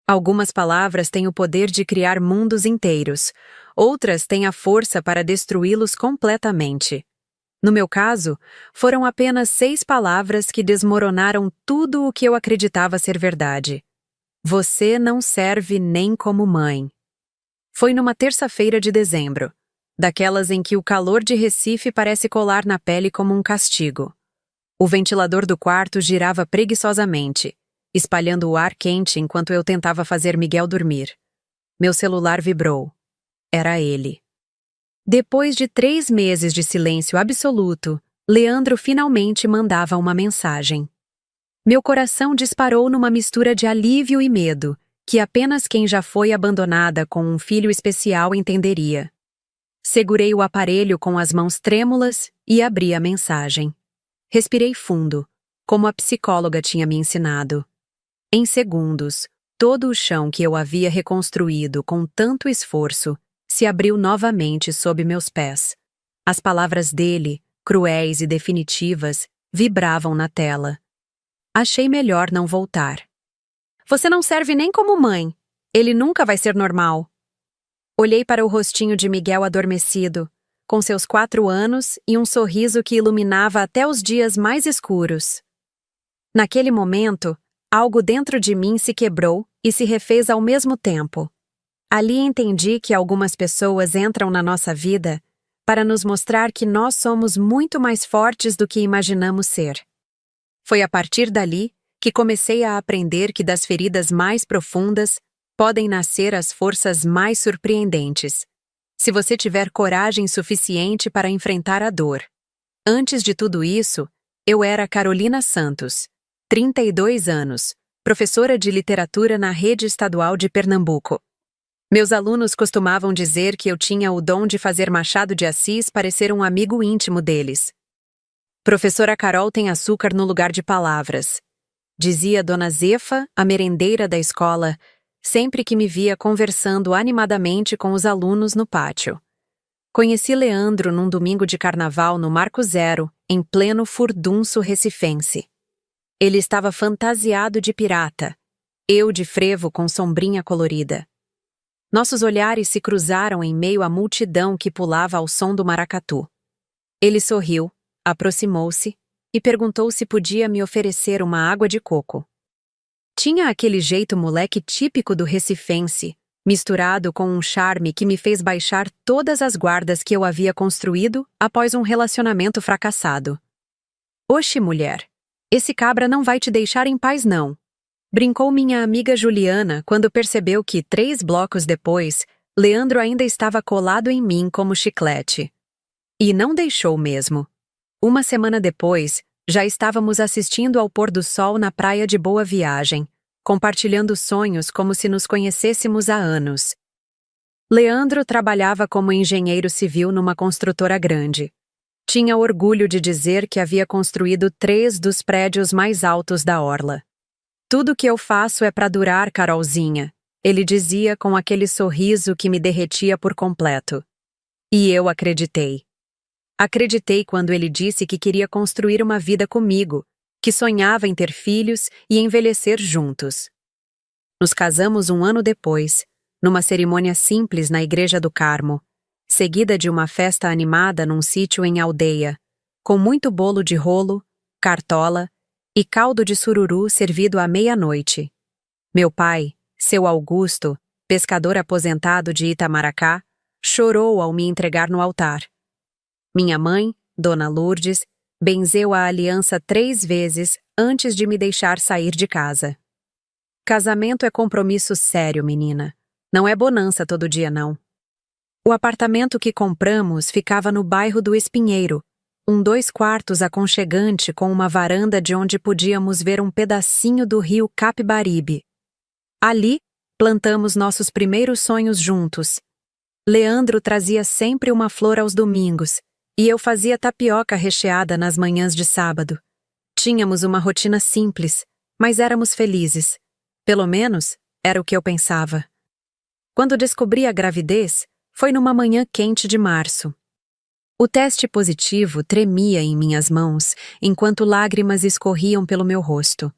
Algumas palavras têm o poder de criar mundos inteiros, outras têm a força para destruí-los completamente. No meu caso, foram apenas 6 palavras que desmoronaram tudo o que eu acreditava ser verdade. Você não serve nem como mãe. Foi numa terça-feira de dezembro, daquelas em que o calor de Recife parece colar na pele como um castigo. O ventilador do quarto girava preguiçosamente, espalhando o ar quente enquanto eu tentava fazer Miguel dormir. Meu celular vibrou. Era ele. Depois de 3 meses de silêncio absoluto, Leandro finalmente mandava uma mensagem. Meu coração disparou numa mistura de alívio e medo, que apenas quem já foi abandonada com um filho especial entenderia. Segurei o aparelho com as mãos trêmulas e abri a mensagem. Respirei fundo, como a psicóloga tinha me ensinado. Em segundos, todo o chão que eu havia reconstruído com tanto esforço se abriu novamente sob meus pés. As palavras dele, cruéis e definitivas, vibravam na tela. Achei melhor não voltar. Você não serve nem como mãe. Ele nunca vai ser normal. Olhei para o rostinho de Miguel adormecido, com seus 4 anos e um sorriso que iluminava até os dias mais escuros. Naquele momento, algo dentro de mim se quebrou e se refez ao mesmo tempo. Ali entendi que algumas pessoas entram na nossa vida para nos mostrar que nós somos muito mais fortes do que imaginamos ser. Foi a partir dali que comecei a aprender que das feridas mais profundas podem nascer as forças mais surpreendentes, se você tiver coragem suficiente para enfrentar a dor. Antes de tudo isso, eu era Carolina Santos, 32 anos, professora de literatura na Rede Estadual de Pernambuco. Meus alunos costumavam dizer que eu tinha o dom de fazer Machado de Assis parecer um amigo íntimo deles. Professora Carol tem açúcar no lugar de palavras, dizia Dona Zefa, a merendeira da escola, sempre que me via conversando animadamente com os alunos no pátio. Conheci Leandro num domingo de carnaval no Marco Zero, em pleno furdunço recifense. Ele estava fantasiado de pirata, eu de frevo com sombrinha colorida. Nossos olhares se cruzaram em meio à multidão que pulava ao som do maracatu. Ele sorriu, aproximou-se e perguntou se podia me oferecer uma água de coco. Tinha aquele jeito moleque típico do recifense, misturado com um charme que me fez baixar todas as guardas que eu havia construído após um relacionamento fracassado. Oxe, mulher, esse cabra não vai te deixar em paz não. Brincou minha amiga Juliana quando percebeu que, 3 blocos depois, Leandro ainda estava colado em mim como chiclete. E não deixou mesmo. Uma semana depois, já estávamos assistindo ao pôr do sol na praia de Boa Viagem, compartilhando sonhos como se nos conhecêssemos há anos. Leandro trabalhava como engenheiro civil numa construtora grande. Tinha orgulho de dizer que havia construído 3 dos prédios mais altos da orla. Tudo que eu faço é para durar, Carolzinha, ele dizia com aquele sorriso que me derretia por completo. E eu acreditei. Acreditei quando ele disse que queria construir uma vida comigo, que sonhava em ter filhos e envelhecer juntos. Nos casamos 1 ano depois, numa cerimônia simples na Igreja do Carmo, seguida de uma festa animada num sítio em aldeia, com muito bolo de rolo, cartola e caldo de sururu servido à meia-noite. Meu pai, seu Augusto, pescador aposentado de Itamaracá, chorou ao me entregar no altar. Minha mãe, Dona Lourdes, benzeu a aliança 3 vezes antes de me deixar sair de casa. Casamento é compromisso sério, menina. Não é bonança todo dia, não. O apartamento que compramos ficava no bairro do Espinheiro, um 2 quartos aconchegante com uma varanda de onde podíamos ver um pedacinho do rio Capibaribe. Ali, plantamos nossos primeiros sonhos juntos. Leandro trazia sempre uma flor aos domingos, e eu fazia tapioca recheada nas manhãs de sábado. Tínhamos uma rotina simples, mas éramos felizes. Pelo menos, era o que eu pensava. Quando descobri a gravidez, foi numa manhã quente de março. O teste positivo tremia em minhas mãos, enquanto lágrimas escorriam pelo meu rosto.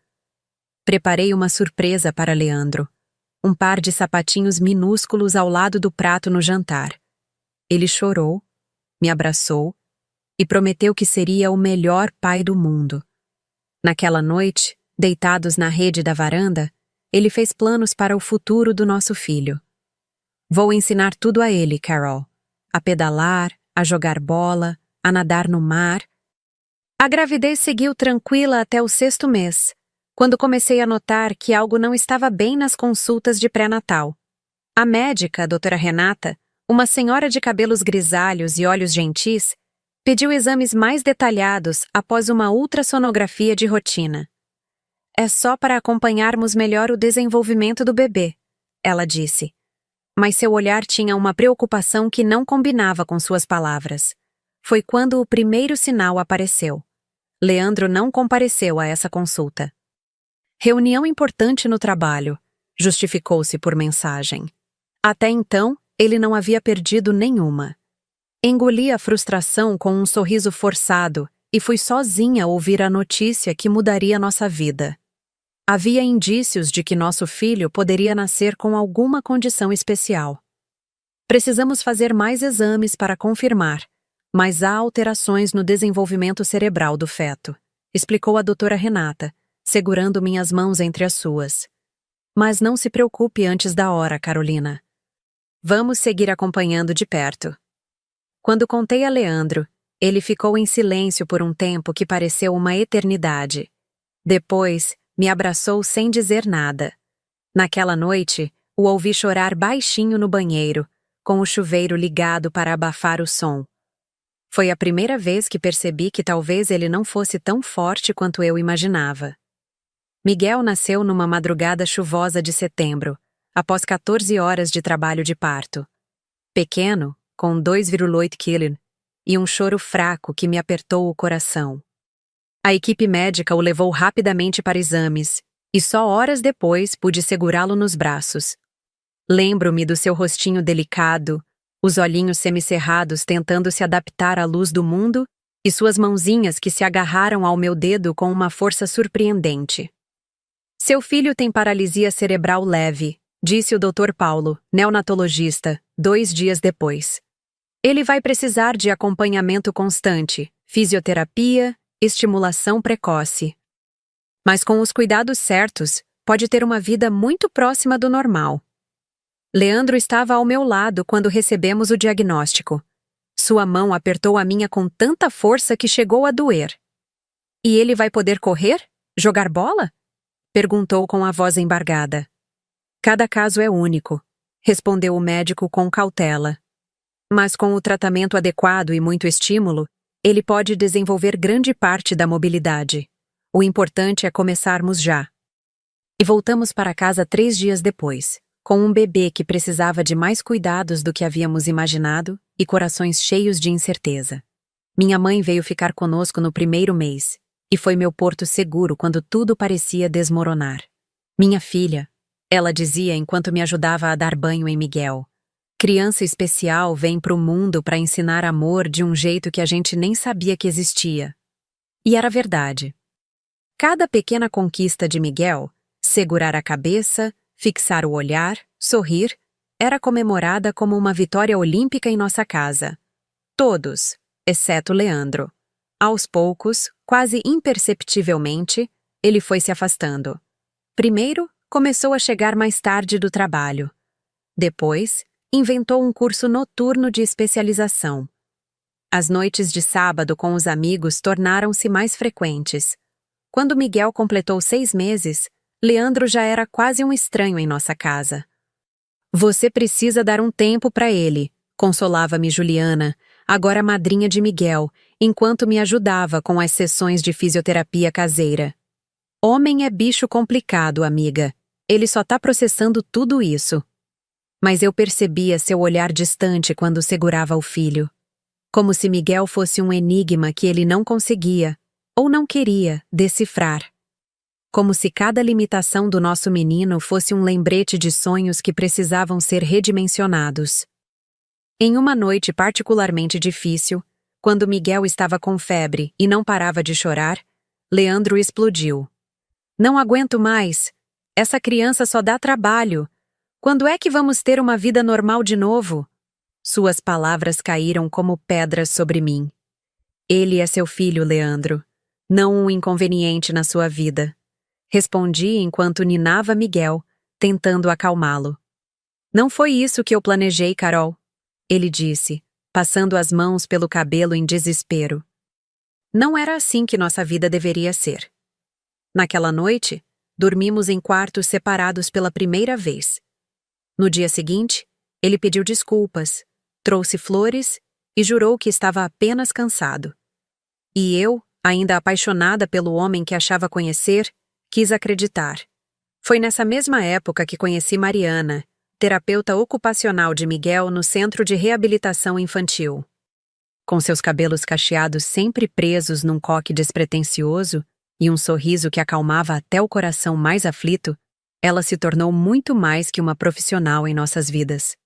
Preparei uma surpresa para Leandro. um par de sapatinhos minúsculos ao lado do prato no jantar. Ele chorou, me abraçou e prometeu que seria o melhor pai do mundo. Naquela noite, deitados na rede da varanda, ele fez planos para o futuro do nosso filho. Vou ensinar tudo a ele, Carol. A pedalar, a jogar bola, a nadar no mar. A gravidez seguiu tranquila até o 6º mês, quando comecei a notar que algo não estava bem nas consultas de pré-natal. A médica, a doutora Renata, uma senhora de cabelos grisalhos e olhos gentis, pediu exames mais detalhados após uma ultrassonografia de rotina. É só para acompanharmos melhor o desenvolvimento do bebê, ela disse. Mas seu olhar tinha uma preocupação que não combinava com suas palavras. Foi quando o primeiro sinal apareceu. Leandro não compareceu a essa consulta. Reunião importante no trabalho, justificou-se por mensagem. Até então, ele não havia perdido nenhuma. Engoli a frustração com um sorriso forçado e fui sozinha ouvir a notícia que mudaria nossa vida. Havia indícios de que nosso filho poderia nascer com alguma condição especial. Precisamos fazer mais exames para confirmar, mas há alterações no desenvolvimento cerebral do feto, explicou a doutora Renata, segurando minhas mãos entre as suas. Mas não se preocupe antes da hora, Carolina. Vamos seguir acompanhando de perto. Quando contei a Leandro, ele ficou em silêncio por um tempo que pareceu uma eternidade. Depois, me abraçou sem dizer nada. Naquela noite, o ouvi chorar baixinho no banheiro, com o chuveiro ligado para abafar o som. Foi a primeira vez que percebi que talvez ele não fosse tão forte quanto eu imaginava. Miguel nasceu numa madrugada chuvosa de setembro, após 14 horas de trabalho de parto. Pequeno, com 2,8 kg, e um choro fraco que me apertou o coração. A equipe médica o levou rapidamente para exames, e só horas depois pude segurá-lo nos braços. Lembro-me do seu rostinho delicado, os olhinhos semicerrados tentando se adaptar à luz do mundo e suas mãozinhas que se agarraram ao meu dedo com uma força surpreendente. Seu filho tem paralisia cerebral leve, disse o Dr. Paulo, neonatologista, 2 dias depois. Ele vai precisar de acompanhamento constante, fisioterapia, estimulação precoce. Mas com os cuidados certos, pode ter uma vida muito próxima do normal. Leandro estava ao meu lado quando recebemos o diagnóstico. Sua mão apertou a minha com tanta força que chegou a doer. E ele vai poder correr? Jogar bola? Perguntou com a voz embargada. Cada caso é único, respondeu o médico com cautela. Mas com o tratamento adequado e muito estímulo, ele pode desenvolver grande parte da mobilidade. O importante é começarmos já. E voltamos para casa 3 dias depois, com um bebê que precisava de mais cuidados do que havíamos imaginado e corações cheios de incerteza. Minha mãe veio ficar conosco no primeiro mês, e foi meu porto seguro quando tudo parecia desmoronar. Minha filha, ela dizia enquanto me ajudava a dar banho em Miguel. Criança especial vem para o mundo para ensinar amor de um jeito que a gente nem sabia que existia. E era verdade. Cada pequena conquista de Miguel, segurar a cabeça, fixar o olhar, sorrir, era comemorada como uma vitória olímpica em nossa casa. Todos, exceto Leandro. Aos poucos, quase imperceptivelmente, ele foi se afastando. Primeiro, começou a chegar mais tarde do trabalho. Depois, inventou um curso noturno de especialização. As noites de sábado com os amigos tornaram-se mais frequentes. Quando Miguel completou 6 meses, Leandro já era quase um estranho em nossa casa. Você precisa dar um tempo para ele, consolava-me Juliana, agora madrinha de Miguel, enquanto me ajudava com as sessões de fisioterapia caseira. Homem é bicho complicado, amiga. Ele só tá processando tudo isso. Mas eu percebia seu olhar distante quando segurava o filho. Como se Miguel fosse um enigma que ele não conseguia, ou não queria, decifrar. Como se cada limitação do nosso menino fosse um lembrete de sonhos que precisavam ser redimensionados. Em uma noite particularmente difícil, quando Miguel estava com febre e não parava de chorar, Leandro explodiu. Não aguento mais. Essa criança só dá trabalho. Quando é que vamos ter uma vida normal de novo? Suas palavras caíram como pedras sobre mim. Ele é seu filho, Leandro, não um inconveniente na sua vida. Respondi enquanto ninava Miguel, tentando acalmá-lo. Não foi isso que eu planejei, Carol, ele disse, passando as mãos pelo cabelo em desespero. Não era assim que nossa vida deveria ser. Naquela noite, dormimos em quartos separados pela primeira vez. No dia seguinte, ele pediu desculpas, trouxe flores e jurou que estava apenas cansado. E eu, ainda apaixonada pelo homem que achava conhecer, quis acreditar. Foi nessa mesma época que conheci Mariana, terapeuta ocupacional de Miguel no Centro de Reabilitação Infantil. Com seus cabelos cacheados sempre presos num coque despretensioso e um sorriso que acalmava até o coração mais aflito, ela se tornou muito mais que uma profissional em nossas vidas.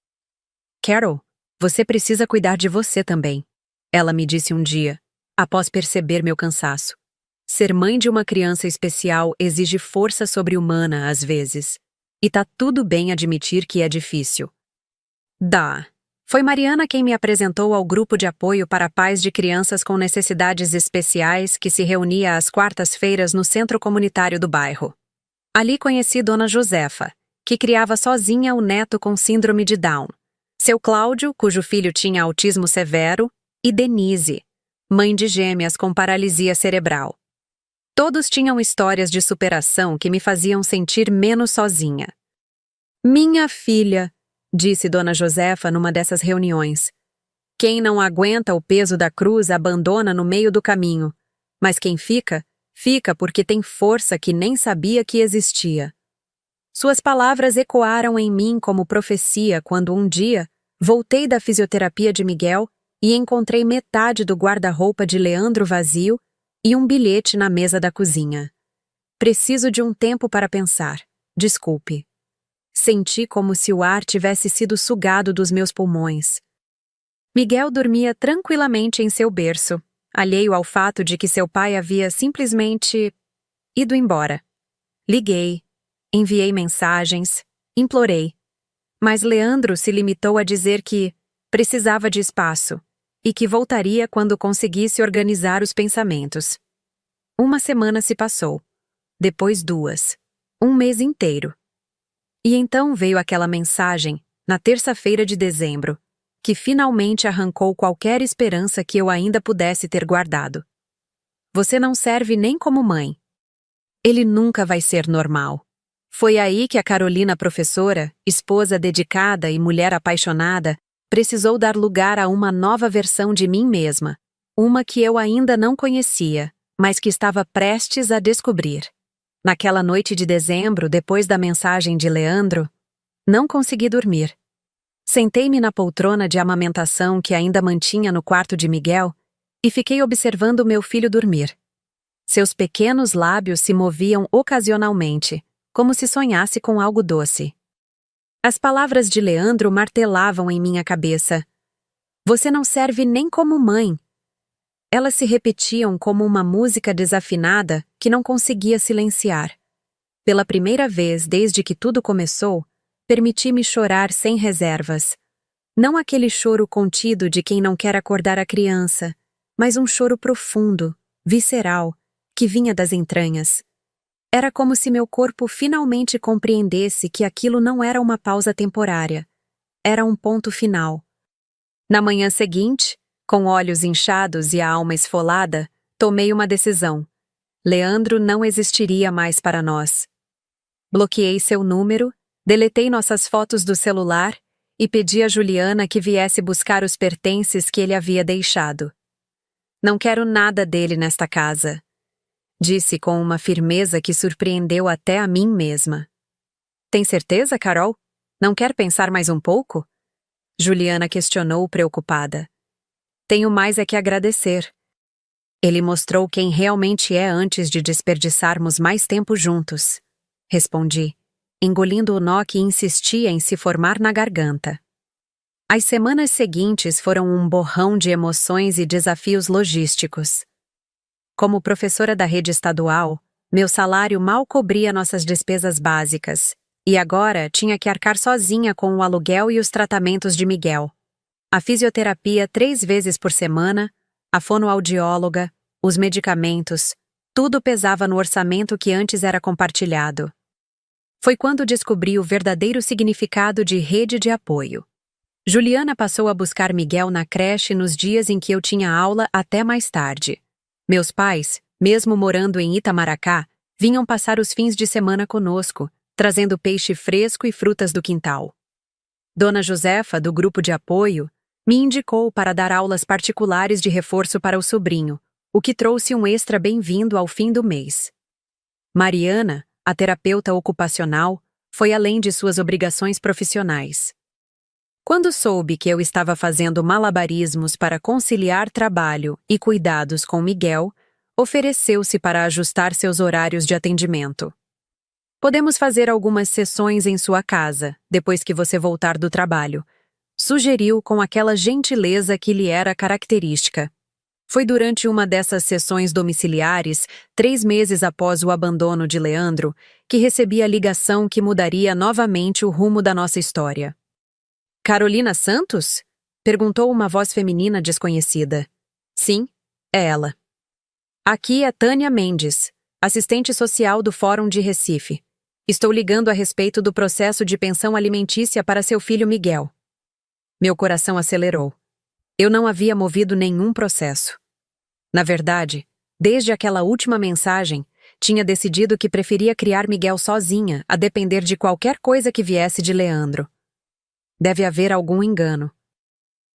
Carol, você precisa cuidar de você também, ela me disse um dia, após perceber meu cansaço. Ser mãe de uma criança especial exige força sobre-humana às vezes. E tá tudo bem admitir que é difícil. Foi Mariana quem me apresentou ao grupo de apoio para pais de crianças com necessidades especiais que se reunia às quartas-feiras no centro comunitário do bairro. Ali conheci Dona Josefa, que criava sozinha o neto com síndrome de Down, seu Cláudio, cujo filho tinha autismo severo, e Denise, mãe de gêmeas com paralisia cerebral. Todos tinham histórias de superação que me faziam sentir menos sozinha. Minha filha, disse Dona Josefa numa dessas reuniões. Quem não aguenta o peso da cruz abandona no meio do caminho, mas quem fica, fica porque tem força que nem sabia que existia. Suas palavras ecoaram em mim como profecia quando um dia voltei da fisioterapia de Miguel e encontrei metade do guarda-roupa de Leandro vazio e um bilhete na mesa da cozinha. Preciso de um tempo para pensar. Desculpe. Senti como se o ar tivesse sido sugado dos meus pulmões. Miguel dormia tranquilamente em seu berço, alheio ao fato de que seu pai havia simplesmente ido embora. Liguei, enviei mensagens, implorei. Mas Leandro se limitou a dizer que precisava de espaço e que voltaria quando conseguisse organizar os pensamentos. Uma semana se passou, depois 2, um mês inteiro. E então veio aquela mensagem, na terça-feira de dezembro, que finalmente arrancou qualquer esperança que eu ainda pudesse ter guardado. Você não serve nem como mãe. Ele nunca vai ser normal. Foi aí que a Carolina professora, esposa dedicada e mulher apaixonada, precisou dar lugar a uma nova versão de mim mesma, uma que eu ainda não conhecia, mas que estava prestes a descobrir. Naquela noite de dezembro, depois da mensagem de Leandro, não consegui dormir. Sentei-me na poltrona de amamentação que ainda mantinha no quarto de Miguel e fiquei observando meu filho dormir. Seus pequenos lábios se moviam ocasionalmente, como se sonhasse com algo doce. As palavras de Leandro martelavam em minha cabeça. Você não serve nem como mãe. Elas se repetiam como uma música desafinada que não conseguia silenciar. Pela primeira vez desde que tudo começou, permiti-me chorar sem reservas. Não aquele choro contido de quem não quer acordar a criança, mas um choro profundo, visceral, que vinha das entranhas. Era como se meu corpo finalmente compreendesse que aquilo não era uma pausa temporária. Era um ponto final. Na manhã seguinte, com olhos inchados e a alma esfolada, tomei uma decisão. Leandro não existiria mais para nós. Bloqueei seu número, deletei nossas fotos do celular e pedi a Juliana que viesse buscar os pertences que ele havia deixado. Não quero nada dele nesta casa, disse com uma firmeza que surpreendeu até a mim mesma. Tem certeza, Carol? Não quer pensar mais um pouco? Juliana questionou preocupada. Tenho mais é que agradecer. Ele mostrou quem realmente é antes de desperdiçarmos mais tempo juntos. Respondi, engolindo o nó que insistia em se formar na garganta. As semanas seguintes foram um borrão de emoções e desafios logísticos. Como professora da rede estadual, meu salário mal cobria nossas despesas básicas, E agora tinha que arcar sozinha com o aluguel e os tratamentos de Miguel. A fisioterapia 3 vezes por semana, a fonoaudióloga, os medicamentos, tudo pesava no orçamento que antes era compartilhado. Foi quando descobri o verdadeiro significado de rede de apoio. Juliana passou a buscar Miguel na creche nos dias em que eu tinha aula até mais tarde. Meus pais, mesmo morando em Itamaracá, vinham passar os fins de semana conosco, trazendo peixe fresco e frutas do quintal. Dona Josefa, do grupo de apoio, me indicou para dar aulas particulares de reforço para o sobrinho, o que trouxe um extra bem-vindo ao fim do mês. Mariana, a terapeuta ocupacional, foi além de suas obrigações profissionais. Quando soube que eu estava fazendo malabarismos para conciliar trabalho e cuidados com Miguel, ofereceu-se para ajustar seus horários de atendimento. Podemos fazer algumas sessões em sua casa, depois que você voltar do trabalho, sugeriu com aquela gentileza que lhe era característica. Foi durante uma dessas sessões domiciliares, 3 meses após o abandono de Leandro, que recebi a ligação que mudaria novamente o rumo da nossa história. Carolina Santos? Perguntou uma voz feminina desconhecida. Sim, é ela. Aqui é Tânia Mendes, assistente social do Fórum de Recife. Estou ligando a respeito do processo de pensão alimentícia para seu filho Miguel. Meu coração acelerou. Eu não havia movido nenhum processo. Na verdade, desde aquela última mensagem, tinha decidido que preferia criar Miguel sozinha, a depender de qualquer coisa que viesse de Leandro. Deve haver algum engano.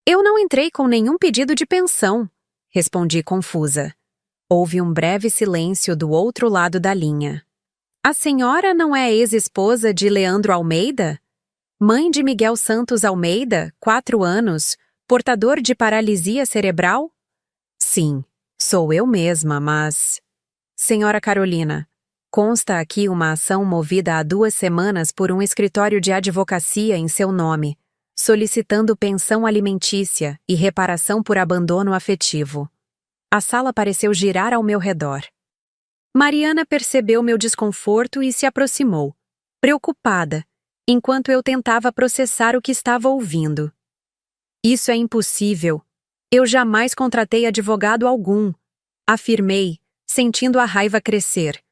Eu não entrei com nenhum pedido de pensão, respondi confusa. Houve um breve silêncio do outro lado da linha. A senhora não é ex-esposa de Leandro Almeida? Mãe de Miguel Santos Almeida, 4 anos, portador de paralisia cerebral? Sim, sou eu mesma, mas... Senhora Carolina, consta aqui uma ação movida há 2 semanas por um escritório de advocacia em seu nome, solicitando pensão alimentícia e reparação por abandono afetivo. A sala pareceu girar ao meu redor. Mariana percebeu meu desconforto e se aproximou, preocupada, enquanto eu tentava processar o que estava ouvindo. Isso é impossível. Eu jamais contratei advogado algum, afirmei, sentindo a raiva crescer.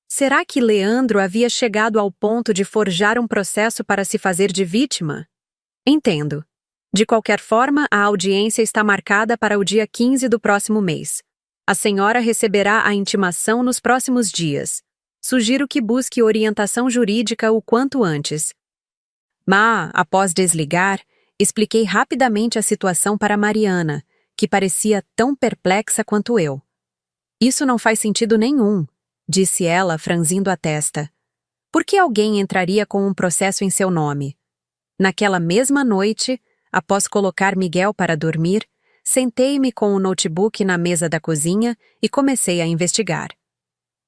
Será que Leandro havia chegado ao ponto de forjar um processo para se fazer de vítima? Entendo. De qualquer forma, a audiência está marcada para o dia 15 do próximo mês. A senhora receberá a intimação nos próximos dias. Sugiro que busque orientação jurídica o quanto antes. Mas, após desligar, expliquei rapidamente a situação para Mariana, que parecia tão perplexa quanto eu. Isso não faz sentido nenhum, disse ela, franzindo a testa. Por que alguém entraria com um processo em seu nome? Naquela mesma noite, após colocar Miguel para dormir, sentei-me com o notebook na mesa da cozinha e comecei a investigar.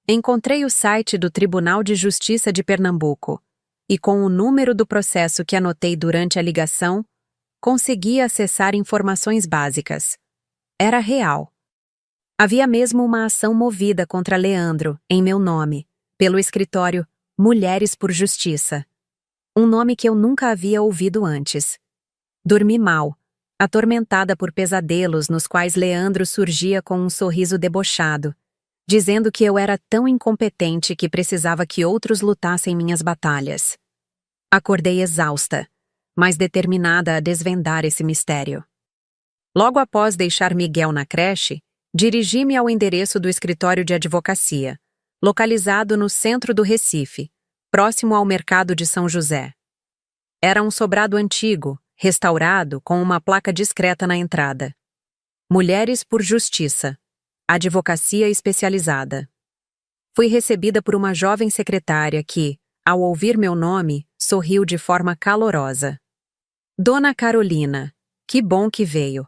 Encontrei o site do Tribunal de Justiça de Pernambuco e, com o número do processo que anotei durante a ligação, consegui acessar informações básicas. Era real. Havia mesmo uma ação movida contra Leandro, em meu nome, pelo escritório Mulheres por Justiça. Um nome que eu nunca havia ouvido antes. Dormi mal, atormentada por pesadelos nos quais Leandro surgia com um sorriso debochado, dizendo que eu era tão incompetente que precisava que outros lutassem minhas batalhas. Acordei exausta, mas determinada a desvendar esse mistério. Logo após deixar Miguel na creche, dirigi-me ao endereço do escritório de advocacia, localizado no centro do Recife, próximo ao mercado de São José. Era um sobrado antigo, restaurado com uma placa discreta na entrada. Mulheres por Justiça. Advocacia especializada. Fui recebida por uma jovem secretária que, ao ouvir meu nome, sorriu de forma calorosa. Dona Carolina, que bom que veio.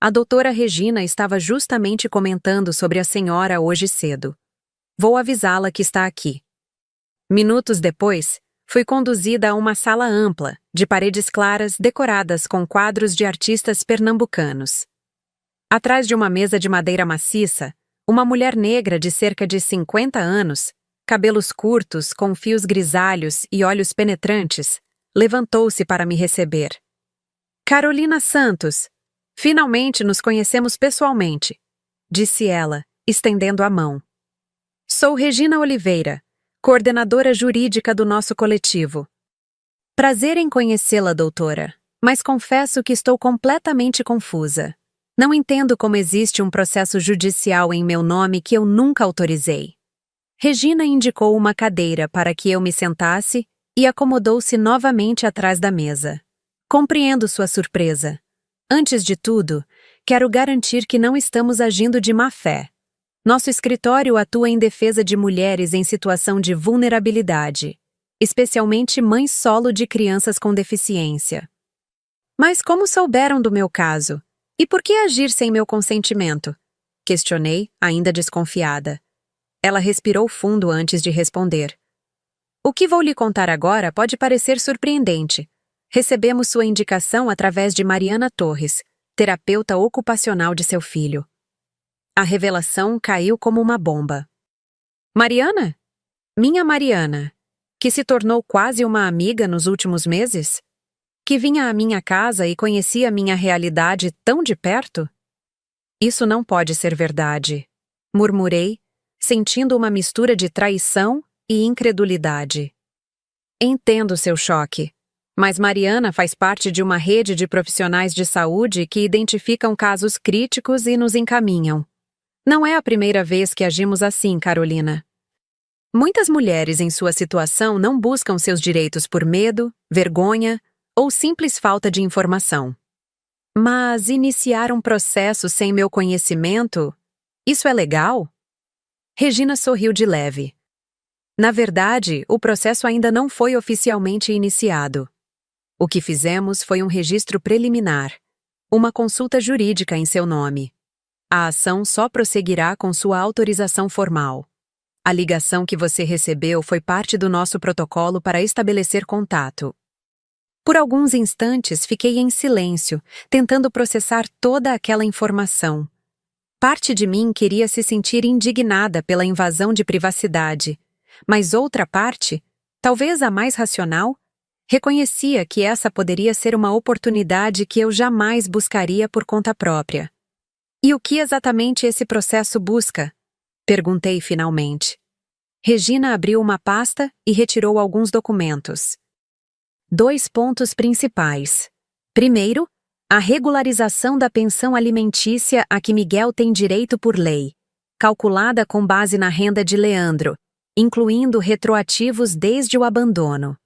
A doutora Regina estava justamente comentando sobre a senhora hoje cedo. Vou avisá-la que está aqui. Minutos depois, fui conduzida a uma sala ampla, de paredes claras decoradas com quadros de artistas pernambucanos. Atrás de uma mesa de madeira maciça, uma mulher negra de cerca de 50 anos, cabelos curtos, com fios grisalhos e olhos penetrantes, levantou-se para me receber. Carolina Santos, finalmente nos conhecemos pessoalmente, disse ela, estendendo a mão. Sou Regina Oliveira, coordenadora jurídica do nosso coletivo. Prazer em conhecê-la, doutora, mas confesso que estou completamente confusa. Não entendo como existe um processo judicial em meu nome que eu nunca autorizei. Regina indicou uma cadeira para que eu me sentasse e acomodou-se novamente atrás da mesa. Compreendo sua surpresa. Antes de tudo, quero garantir que não estamos agindo de má fé. Nosso escritório atua em defesa de mulheres em situação de vulnerabilidade, especialmente mães solo de crianças com deficiência. Mas como souberam do meu caso? E por que agir sem meu consentimento? Questionei, ainda desconfiada. Ela respirou fundo antes de responder. O que vou lhe contar agora pode parecer surpreendente. Recebemos sua indicação através de Mariana Torres, terapeuta ocupacional de seu filho. A revelação caiu como uma bomba. Mariana? Minha Mariana, que se tornou quase uma amiga nos últimos meses? Que vinha à minha casa e conhecia minha realidade tão de perto? Isso não pode ser verdade, murmurei, sentindo uma mistura de traição e incredulidade. Entendo seu choque, mas Mariana faz parte de uma rede de profissionais de saúde que identificam casos críticos e nos encaminham. Não é a primeira vez que agimos assim, Carolina. Muitas mulheres em sua situação não buscam seus direitos por medo, vergonha ou simples falta de informação. Mas iniciar um processo sem meu conhecimento, isso é legal? Regina sorriu de leve. Na verdade, o processo ainda não foi oficialmente iniciado. O que fizemos foi um registro preliminar, uma consulta jurídica em seu nome. A ação só prosseguirá com sua autorização formal. A ligação que você recebeu foi parte do nosso protocolo para estabelecer contato. Por alguns instantes fiquei em silêncio, tentando processar toda aquela informação. Parte de mim queria se sentir indignada pela invasão de privacidade, mas outra parte, talvez a mais racional, reconhecia que essa poderia ser uma oportunidade que eu jamais buscaria por conta própria. E o que exatamente esse processo busca? Perguntei finalmente. Regina abriu uma pasta e retirou alguns documentos. 2 pontos principais. Primeiro, a regularização da pensão alimentícia a que Miguel tem direito por lei, calculada com base na renda de Leandro, incluindo retroativos desde o abandono.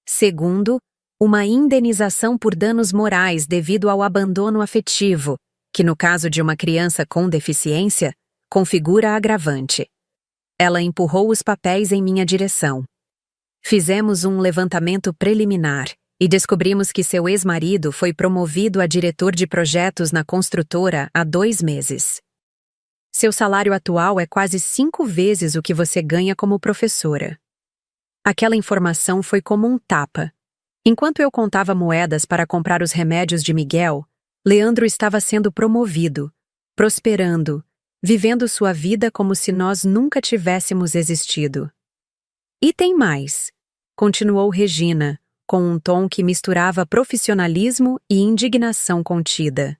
Segundo, uma indenização por danos morais devido ao abandono afetivo, que no caso de uma criança com deficiência, configura agravante. Ela empurrou os papéis em minha direção. Fizemos um levantamento preliminar e descobrimos que seu ex-marido foi promovido a diretor de projetos na construtora há 2 meses. Seu salário atual é quase 5 vezes o que você ganha como professora. Aquela informação foi como um tapa. Enquanto eu contava moedas para comprar os remédios de Miguel, Leandro estava sendo promovido, prosperando, vivendo sua vida como se nós nunca tivéssemos existido. E tem mais, continuou Regina, com um tom que misturava profissionalismo e indignação contida.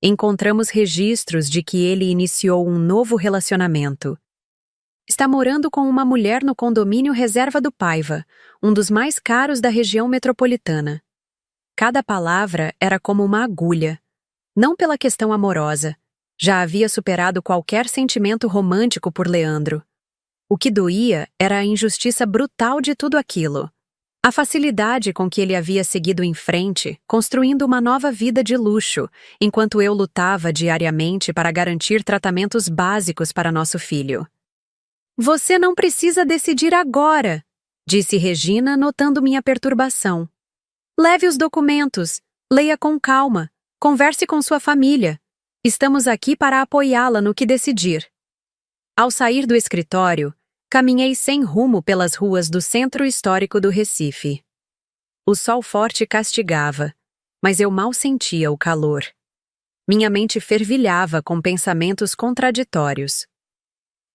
Encontramos registros de que ele iniciou um novo relacionamento. Está morando com uma mulher no condomínio Reserva do Paiva, um dos mais caros da região metropolitana. Cada palavra era como uma agulha. Não pela questão amorosa. Já havia superado qualquer sentimento romântico por Leandro. O que doía era a injustiça brutal de tudo aquilo. A facilidade com que ele havia seguido em frente, construindo uma nova vida de luxo, enquanto eu lutava diariamente para garantir tratamentos básicos para nosso filho. Você não precisa decidir agora, disse Regina, notando minha perturbação. Leve os documentos, leia com calma, converse com sua família. Estamos aqui para apoiá-la no que decidir. Ao sair do escritório, caminhei sem rumo pelas ruas do centro histórico do Recife. O sol forte castigava, mas eu mal sentia o calor. Minha mente fervilhava com pensamentos contraditórios.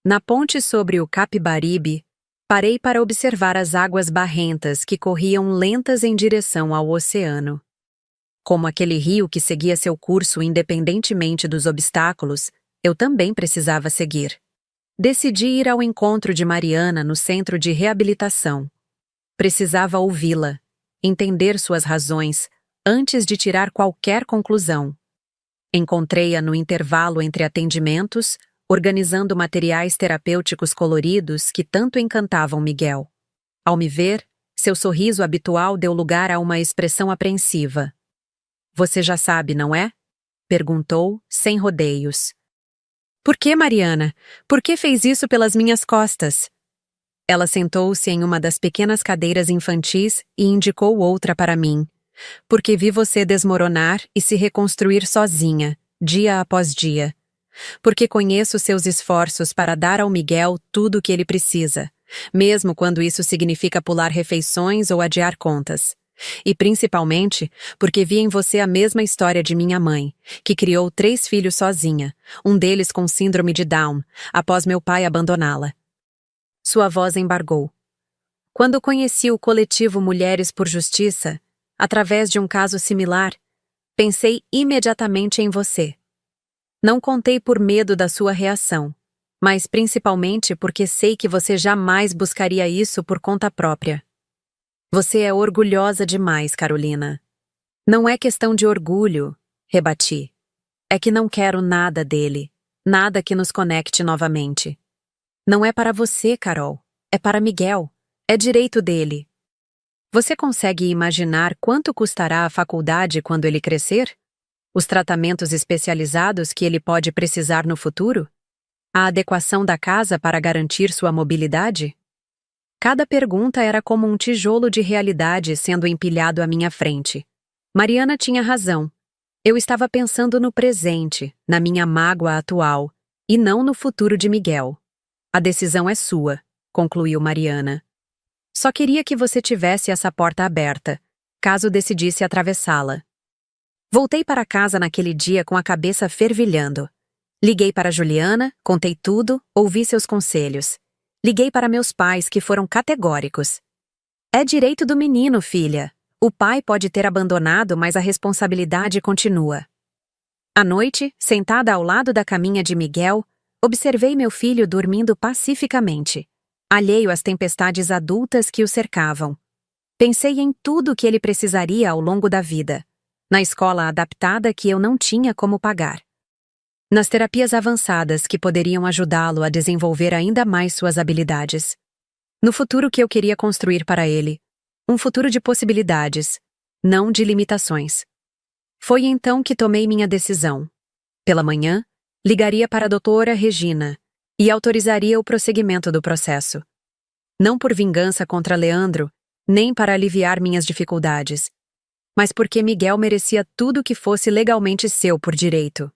Na ponte sobre o Capibaribe, Parei para observar as águas barrentas que corriam lentas em direção ao oceano. Como aquele rio que seguia seu curso independentemente dos obstáculos, eu também precisava seguir. Decidi ir ao encontro de Mariana no centro de reabilitação. Precisava ouvi-la, entender suas razões, antes de tirar qualquer conclusão. Encontrei-a no intervalo entre atendimentos, organizando materiais terapêuticos coloridos que tanto encantavam Miguel. Ao me ver, seu sorriso habitual deu lugar a uma expressão apreensiva. "Você já sabe, não é?" perguntou, sem rodeios. "Por que, Mariana? Por que fez isso pelas minhas costas?" Ela sentou-se em uma das pequenas cadeiras infantis e indicou outra para mim. "Porque vi você desmoronar e se reconstruir sozinha, dia após dia. Porque conheço seus esforços para dar ao Miguel tudo o que ele precisa, mesmo quando isso significa pular refeições ou adiar contas. E principalmente porque vi em você a mesma história de minha mãe, que criou 3 filhos sozinha, um deles com síndrome de Down, após meu pai abandoná-la." Sua voz embargou. "Quando conheci o coletivo Mulheres por Justiça, através de um caso similar, pensei imediatamente em você. Não contei por medo da sua reação, mas principalmente porque sei que você jamais buscaria isso por conta própria. Você é orgulhosa demais, Carolina." "Não é questão de orgulho", rebati. "É que não quero nada dele, nada que nos conecte novamente." "Não é para você, Carol. É para Miguel. É direito dele." "Você consegue imaginar quanto custará a faculdade quando ele crescer? Os tratamentos especializados que ele pode precisar no futuro? A adequação da casa para garantir sua mobilidade?" Cada pergunta era como um tijolo de realidade sendo empilhado à minha frente. Mariana tinha razão. Eu estava pensando no presente, na minha mágoa atual, e não no futuro de Miguel. "A decisão é sua", concluiu Mariana. "Só queria que você tivesse essa porta aberta, caso decidisse atravessá-la." Voltei para casa naquele dia com a cabeça fervilhando. Liguei para Juliana, contei tudo, ouvi seus conselhos. Liguei para meus pais, que foram categóricos. "É direito do menino, filha. O pai pode ter abandonado, mas a responsabilidade continua." À noite, sentada ao lado da caminha de Miguel, observei meu filho dormindo pacificamente, alheio às tempestades adultas que o cercavam. Pensei em tudo o que ele precisaria ao longo da vida, na escola adaptada que eu não tinha como pagar, nas terapias avançadas que poderiam ajudá-lo a desenvolver ainda mais suas habilidades, no futuro que eu queria construir para ele, um futuro de possibilidades, não de limitações. Foi então que tomei minha decisão. Pela manhã, ligaria para a doutora Regina e autorizaria o prosseguimento do processo. Não por vingança contra Leandro, nem para aliviar minhas dificuldades, mas porque Miguel merecia tudo que fosse legalmente seu por direito.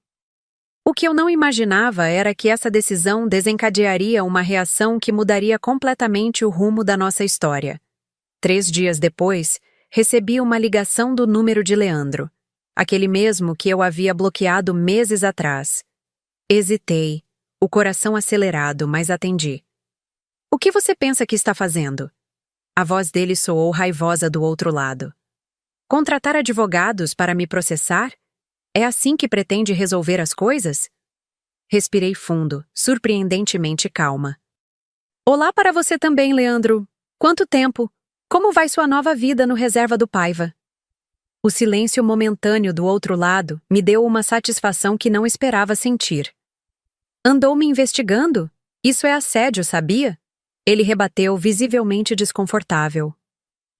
O que eu não imaginava era que essa decisão desencadearia uma reação que mudaria completamente o rumo da nossa história. 3 dias depois, recebi uma ligação do número de Leandro, aquele mesmo que eu havia bloqueado meses atrás. Hesitei, o coração acelerado, mas atendi. "O que você pensa que está fazendo?" A voz dele soou raivosa do outro lado. "Contratar advogados para me processar? É assim que pretende resolver as coisas?" Respirei fundo, surpreendentemente calma. "Olá para você também, Leandro. Quanto tempo? Como vai sua nova vida no Reserva do Paiva?" O silêncio momentâneo do outro lado me deu uma satisfação que não esperava sentir. "Andou me investigando? Isso é assédio, sabia?" Ele rebateu, visivelmente desconfortável.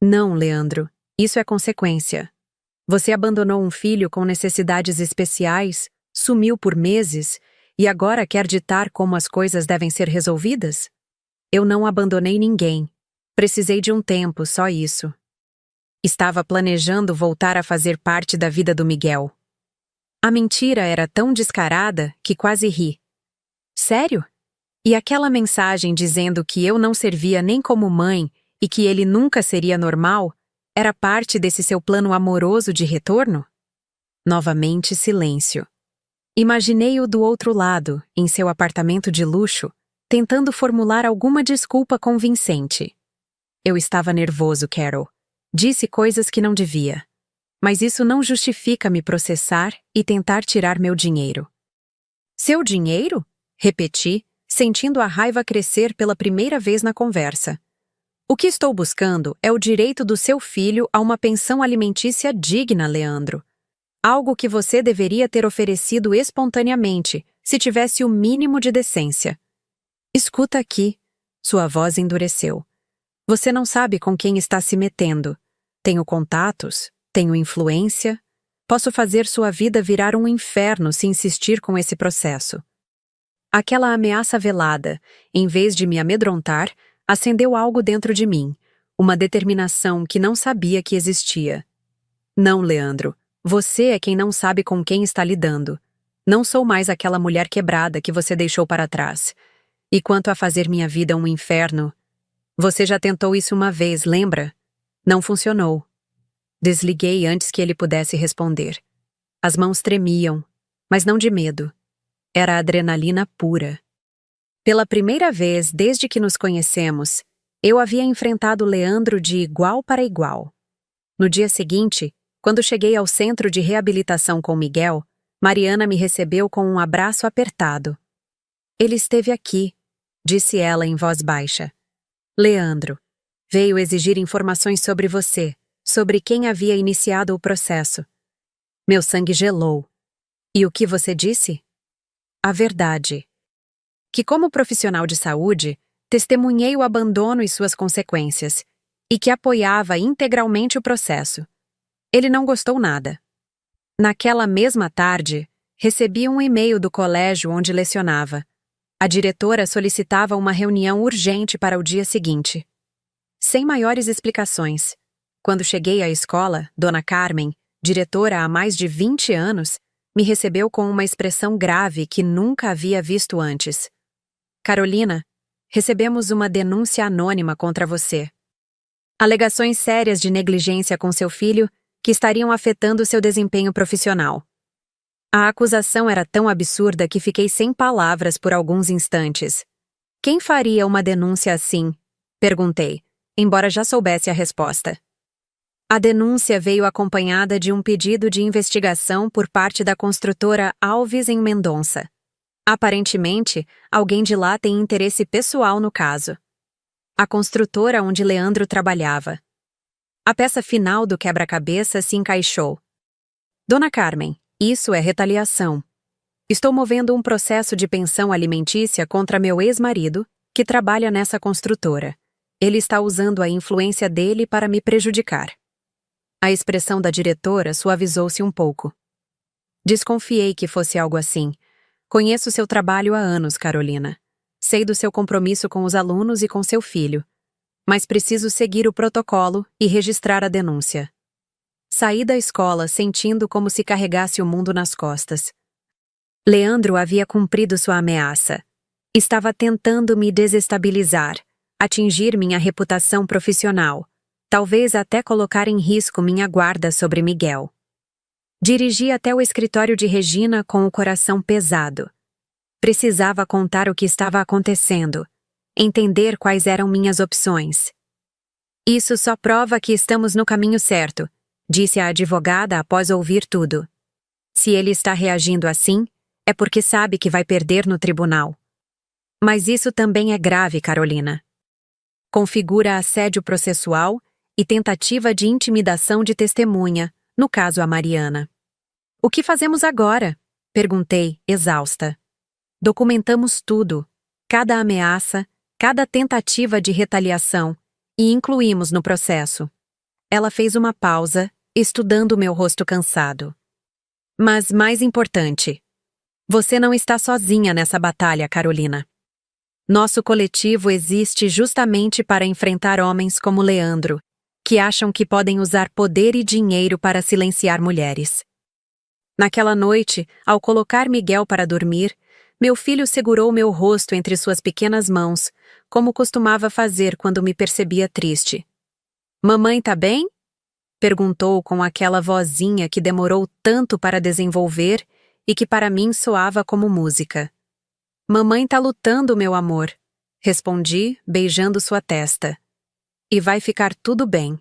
"Não, Leandro. Isso é consequência. Você abandonou um filho com necessidades especiais, sumiu por meses e agora quer ditar como as coisas devem ser resolvidas? Eu não abandonei ninguém. Precisei de um tempo, só isso." Estava planejando voltar a fazer parte da vida do Miguel. A mentira era tão descarada que quase ri. Sério? E aquela mensagem dizendo que eu não servia nem como mãe e que ele nunca seria normal, era parte desse seu plano amoroso de retorno? Novamente silêncio. Imaginei-o do outro lado, em seu apartamento de luxo, tentando formular alguma desculpa convincente. Eu estava nervoso, Carol. Disse coisas que não devia. Mas isso não justifica me processar e tentar tirar meu dinheiro. Seu dinheiro? Repeti, sentindo a raiva crescer pela primeira vez na conversa. O que estou buscando é o direito do seu filho a uma pensão alimentícia digna, Leandro. Algo que você deveria ter oferecido espontaneamente, se tivesse o mínimo de decência. Escuta aqui. Sua voz endureceu. Você não sabe com quem está se metendo. Tenho contatos, tenho influência. Posso fazer sua vida virar um inferno se insistir com esse processo. Aquela ameaça velada, em vez de me amedrontar, acendeu algo dentro de mim, uma determinação que não sabia que existia. Não, Leandro, você é quem não sabe com quem está lidando. Não sou mais aquela mulher quebrada que você deixou para trás. E quanto a fazer minha vida um inferno, você já tentou isso uma vez, lembra? Não funcionou. Desliguei antes que ele pudesse responder. As mãos tremiam, mas não de medo. Era adrenalina pura. Pela primeira vez desde que nos conhecemos, eu havia enfrentado Leandro de igual para igual. No dia seguinte, quando cheguei ao centro de reabilitação com Miguel, Mariana me recebeu com um abraço apertado. Ele esteve aqui, disse ela em voz baixa. Leandro, veio exigir informações sobre você, sobre quem havia iniciado o processo. Meu sangue gelou. E o que você disse? A verdade. Que como profissional de saúde, testemunhei o abandono e suas consequências, e que apoiava integralmente o processo. Ele não gostou nada. Naquela mesma tarde, recebi um e-mail do colégio onde lecionava. A diretora solicitava uma reunião urgente para o dia seguinte. Sem maiores explicações. Quando cheguei à escola, Dona Carmen, diretora há mais de 20 anos, me recebeu com uma expressão grave que nunca havia visto antes. Carolina, recebemos uma denúncia anônima contra você. Alegações sérias de negligência com seu filho que estariam afetando seu desempenho profissional. A acusação era tão absurda que fiquei sem palavras por alguns instantes. Quem faria uma denúncia assim? Perguntei, embora já soubesse a resposta. A denúncia veio acompanhada de um pedido de investigação por parte da construtora Alves em Mendonça. Aparentemente, alguém de lá tem interesse pessoal no caso. A construtora onde Leandro trabalhava. A peça final do quebra-cabeça se encaixou. Dona Carmen, isso é retaliação. Estou movendo um processo de pensão alimentícia contra meu ex-marido, que trabalha nessa construtora. Ele está usando a influência dele para me prejudicar. A expressão da diretora suavizou-se um pouco. Desconfiei que fosse algo assim. Conheço seu trabalho há anos, Carolina. Sei do seu compromisso com os alunos e com seu filho. Mas preciso seguir o protocolo e registrar a denúncia. Saí da escola sentindo como se carregasse o mundo nas costas. Leandro havia cumprido sua ameaça. Estava tentando me desestabilizar, atingir minha reputação profissional, talvez até colocar em risco minha guarda sobre Miguel. Dirigi até o escritório de Regina com o coração pesado. Precisava contar o que estava acontecendo, entender quais eram minhas opções. Isso só prova que estamos no caminho certo, disse a advogada após ouvir tudo. Se ele está reagindo assim, é porque sabe que vai perder no tribunal. Mas isso também é grave, Carolina. Configura assédio processual e tentativa de intimidação de testemunha, no caso a Mariana. O que fazemos agora? Perguntei, exausta. Documentamos tudo, cada ameaça, cada tentativa de retaliação, e incluímos no processo. Ela fez uma pausa, estudando meu rosto cansado. Mas mais importante, você não está sozinha nessa batalha, Carolina. Nosso coletivo existe justamente para enfrentar homens como Leandro, que acham que podem usar poder e dinheiro para silenciar mulheres. Naquela noite, ao colocar Miguel para dormir, meu filho segurou meu rosto entre suas pequenas mãos, como costumava fazer quando me percebia triste. Mamãe tá bem? Perguntou com aquela vozinha que demorou tanto para desenvolver e que para mim soava como música. Mamãe tá lutando, meu amor, respondi, beijando sua testa. E vai ficar tudo bem.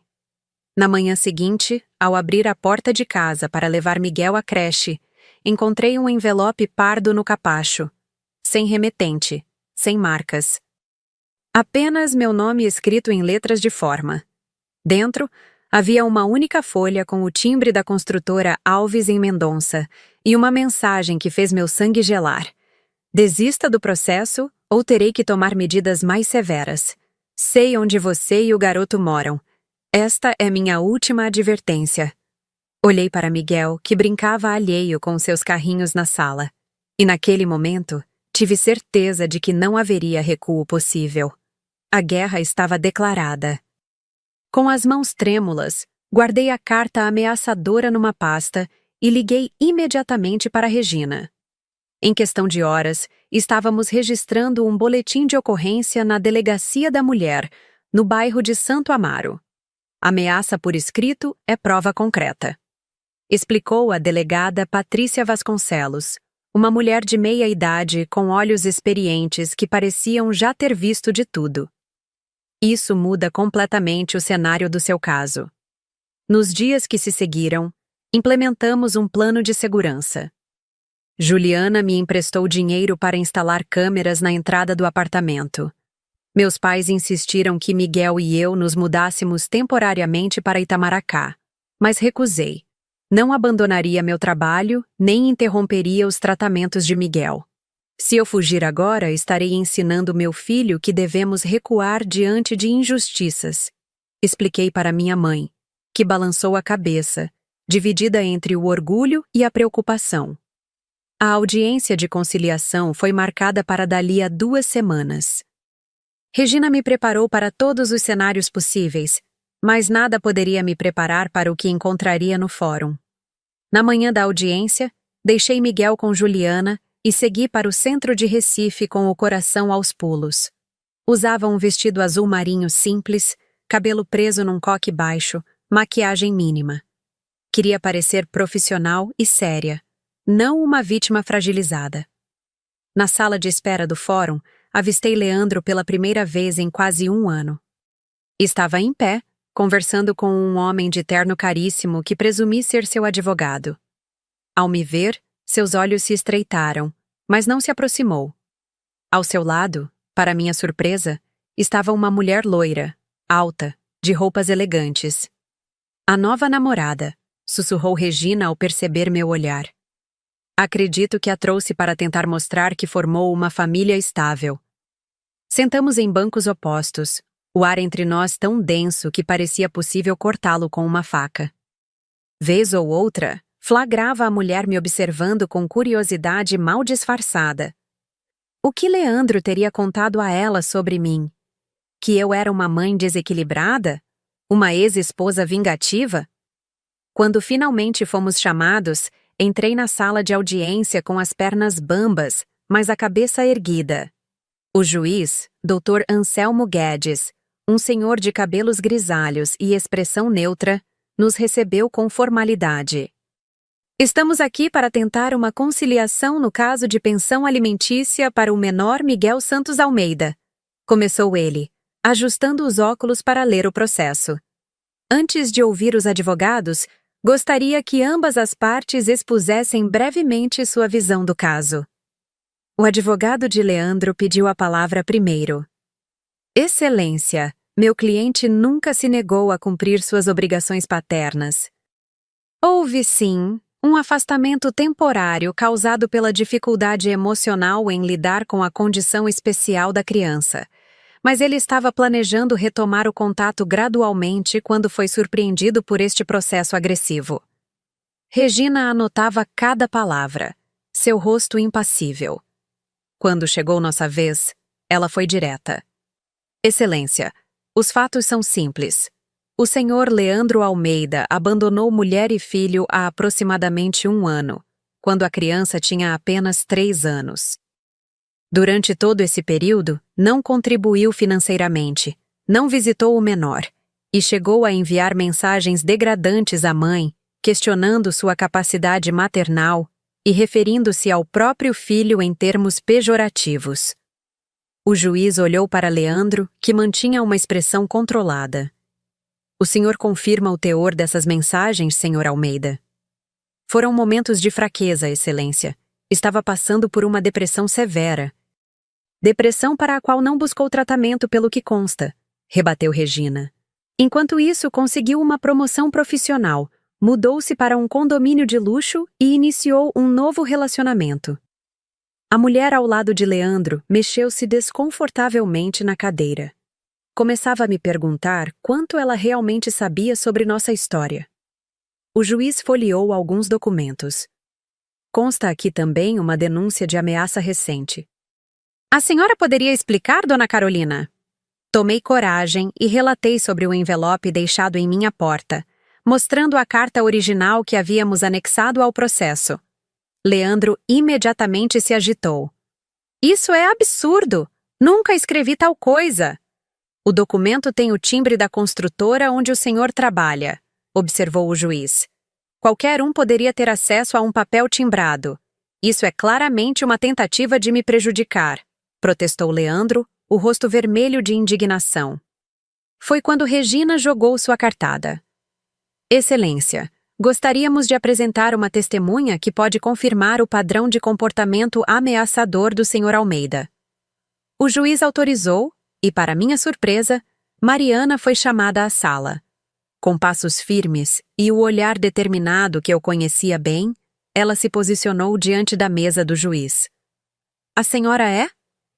Na manhã seguinte, ao abrir a porta de casa para levar Miguel à creche, encontrei um envelope pardo no capacho. Sem remetente, sem marcas. Apenas meu nome escrito em letras de forma. Dentro, havia uma única folha com o timbre da construtora Alves em Mendonça e uma mensagem que fez meu sangue gelar. Desista do processo ou terei que tomar medidas mais severas. Sei onde você e o garoto moram. Esta é minha última advertência. Olhei para Miguel, que brincava alheio com seus carrinhos na sala. E naquele momento, tive certeza de que não haveria recuo possível. A guerra estava declarada. Com as mãos trêmulas, guardei a carta ameaçadora numa pasta e liguei imediatamente para Regina. Em questão de horas, estávamos registrando um boletim de ocorrência na Delegacia da Mulher, no bairro de Santo Amaro. Ameaça por escrito é prova concreta. Explicou a delegada Patrícia Vasconcelos, uma mulher de meia idade com olhos experientes que pareciam já ter visto de tudo. Isso muda completamente o cenário do seu caso. Nos dias que se seguiram, implementamos um plano de segurança. Juliana me emprestou dinheiro para instalar câmeras na entrada do apartamento. Meus pais insistiram que Miguel e eu nos mudássemos temporariamente para Itamaracá, mas recusei. Não abandonaria meu trabalho, nem interromperia os tratamentos de Miguel. Se eu fugir agora, estarei ensinando meu filho que devemos recuar diante de injustiças. Expliquei para minha mãe, que balançou a cabeça, dividida entre o orgulho e a preocupação. A audiência de conciliação foi marcada para dali a 2 semanas. Regina me preparou para todos os cenários possíveis, mas nada poderia me preparar para o que encontraria no fórum. Na manhã da audiência, deixei Miguel com Juliana e segui para o centro de Recife com o coração aos pulos. Usava um vestido azul marinho simples, cabelo preso num coque baixo, maquiagem mínima. Queria parecer profissional e séria, não uma vítima fragilizada. Na sala de espera do fórum, avistei Leandro pela primeira vez em quase 1 ano. Estava em pé, conversando com um homem de terno caríssimo que presumi ser seu advogado. Ao me ver, seus olhos se estreitaram, mas não se aproximou. Ao seu lado, para minha surpresa, estava uma mulher loira, alta, de roupas elegantes. A nova namorada, sussurrou Regina ao perceber meu olhar. Acredito que a trouxe para tentar mostrar que formou uma família estável. Sentamos em bancos opostos, o ar entre nós tão denso que parecia possível cortá-lo com uma faca. Vez ou outra, flagrava a mulher me observando com curiosidade mal disfarçada. O que Leandro teria contado a ela sobre mim? Que eu era uma mãe desequilibrada? Uma ex-esposa vingativa? Quando finalmente fomos chamados, entrei na sala de audiência com as pernas bambas, mas a cabeça erguida. O juiz, Dr. Anselmo Guedes, um senhor de cabelos grisalhos e expressão neutra, nos recebeu com formalidade. Estamos aqui para tentar uma conciliação no caso de pensão alimentícia para o menor Miguel Santos Almeida, começou ele, ajustando os óculos para ler o processo. Antes de ouvir os advogados, gostaria que ambas as partes expusessem brevemente sua visão do caso. O advogado de Leandro pediu a palavra primeiro. Excelência, meu cliente nunca se negou a cumprir suas obrigações paternas. Houve, sim, um afastamento temporário causado pela dificuldade emocional em lidar com a condição especial da criança, mas ele estava planejando retomar o contato gradualmente quando foi surpreendido por este processo agressivo. Regina anotava cada palavra, seu rosto impassível. Quando chegou nossa vez, ela foi direta. Excelência, os fatos são simples. O senhor Leandro Almeida abandonou mulher e filho há aproximadamente 1 ano, quando a criança tinha apenas 3 anos. Durante todo esse período, não contribuiu financeiramente, não visitou o menor e chegou a enviar mensagens degradantes à mãe, questionando sua capacidade maternal e referindo-se ao próprio filho em termos pejorativos. O juiz olhou para Leandro, que mantinha uma expressão controlada. O senhor confirma o teor dessas mensagens, senhor Almeida? Foram momentos de fraqueza, Excelência. Estava passando por uma depressão severa. Depressão para a qual não buscou tratamento pelo que consta, rebateu Regina. Enquanto isso, conseguiu uma promoção profissional, mudou-se para um condomínio de luxo e iniciou um novo relacionamento. A mulher ao lado de Leandro mexeu-se desconfortavelmente na cadeira. Começava a me perguntar quanto ela realmente sabia sobre nossa história. O juiz folheou alguns documentos. Consta aqui também uma denúncia de ameaça recente. A senhora poderia explicar, dona Carolina? Tomei coragem e relatei sobre o envelope deixado em minha porta, mostrando a carta original que havíamos anexado ao processo. Leandro imediatamente se agitou. Isso é absurdo! Nunca escrevi tal coisa! O documento tem o timbre da construtora onde o senhor trabalha, observou o juiz. Qualquer um poderia ter acesso a um papel timbrado. Isso é claramente uma tentativa de me prejudicar, protestou Leandro, o rosto vermelho de indignação. Foi quando Regina jogou sua cartada. Excelência, gostaríamos de apresentar uma testemunha que pode confirmar o padrão de comportamento ameaçador do senhor Almeida. O juiz autorizou e, para minha surpresa, Mariana foi chamada à sala. Com passos firmes e o olhar determinado que eu conhecia bem, ela se posicionou diante da mesa do juiz. A senhora é?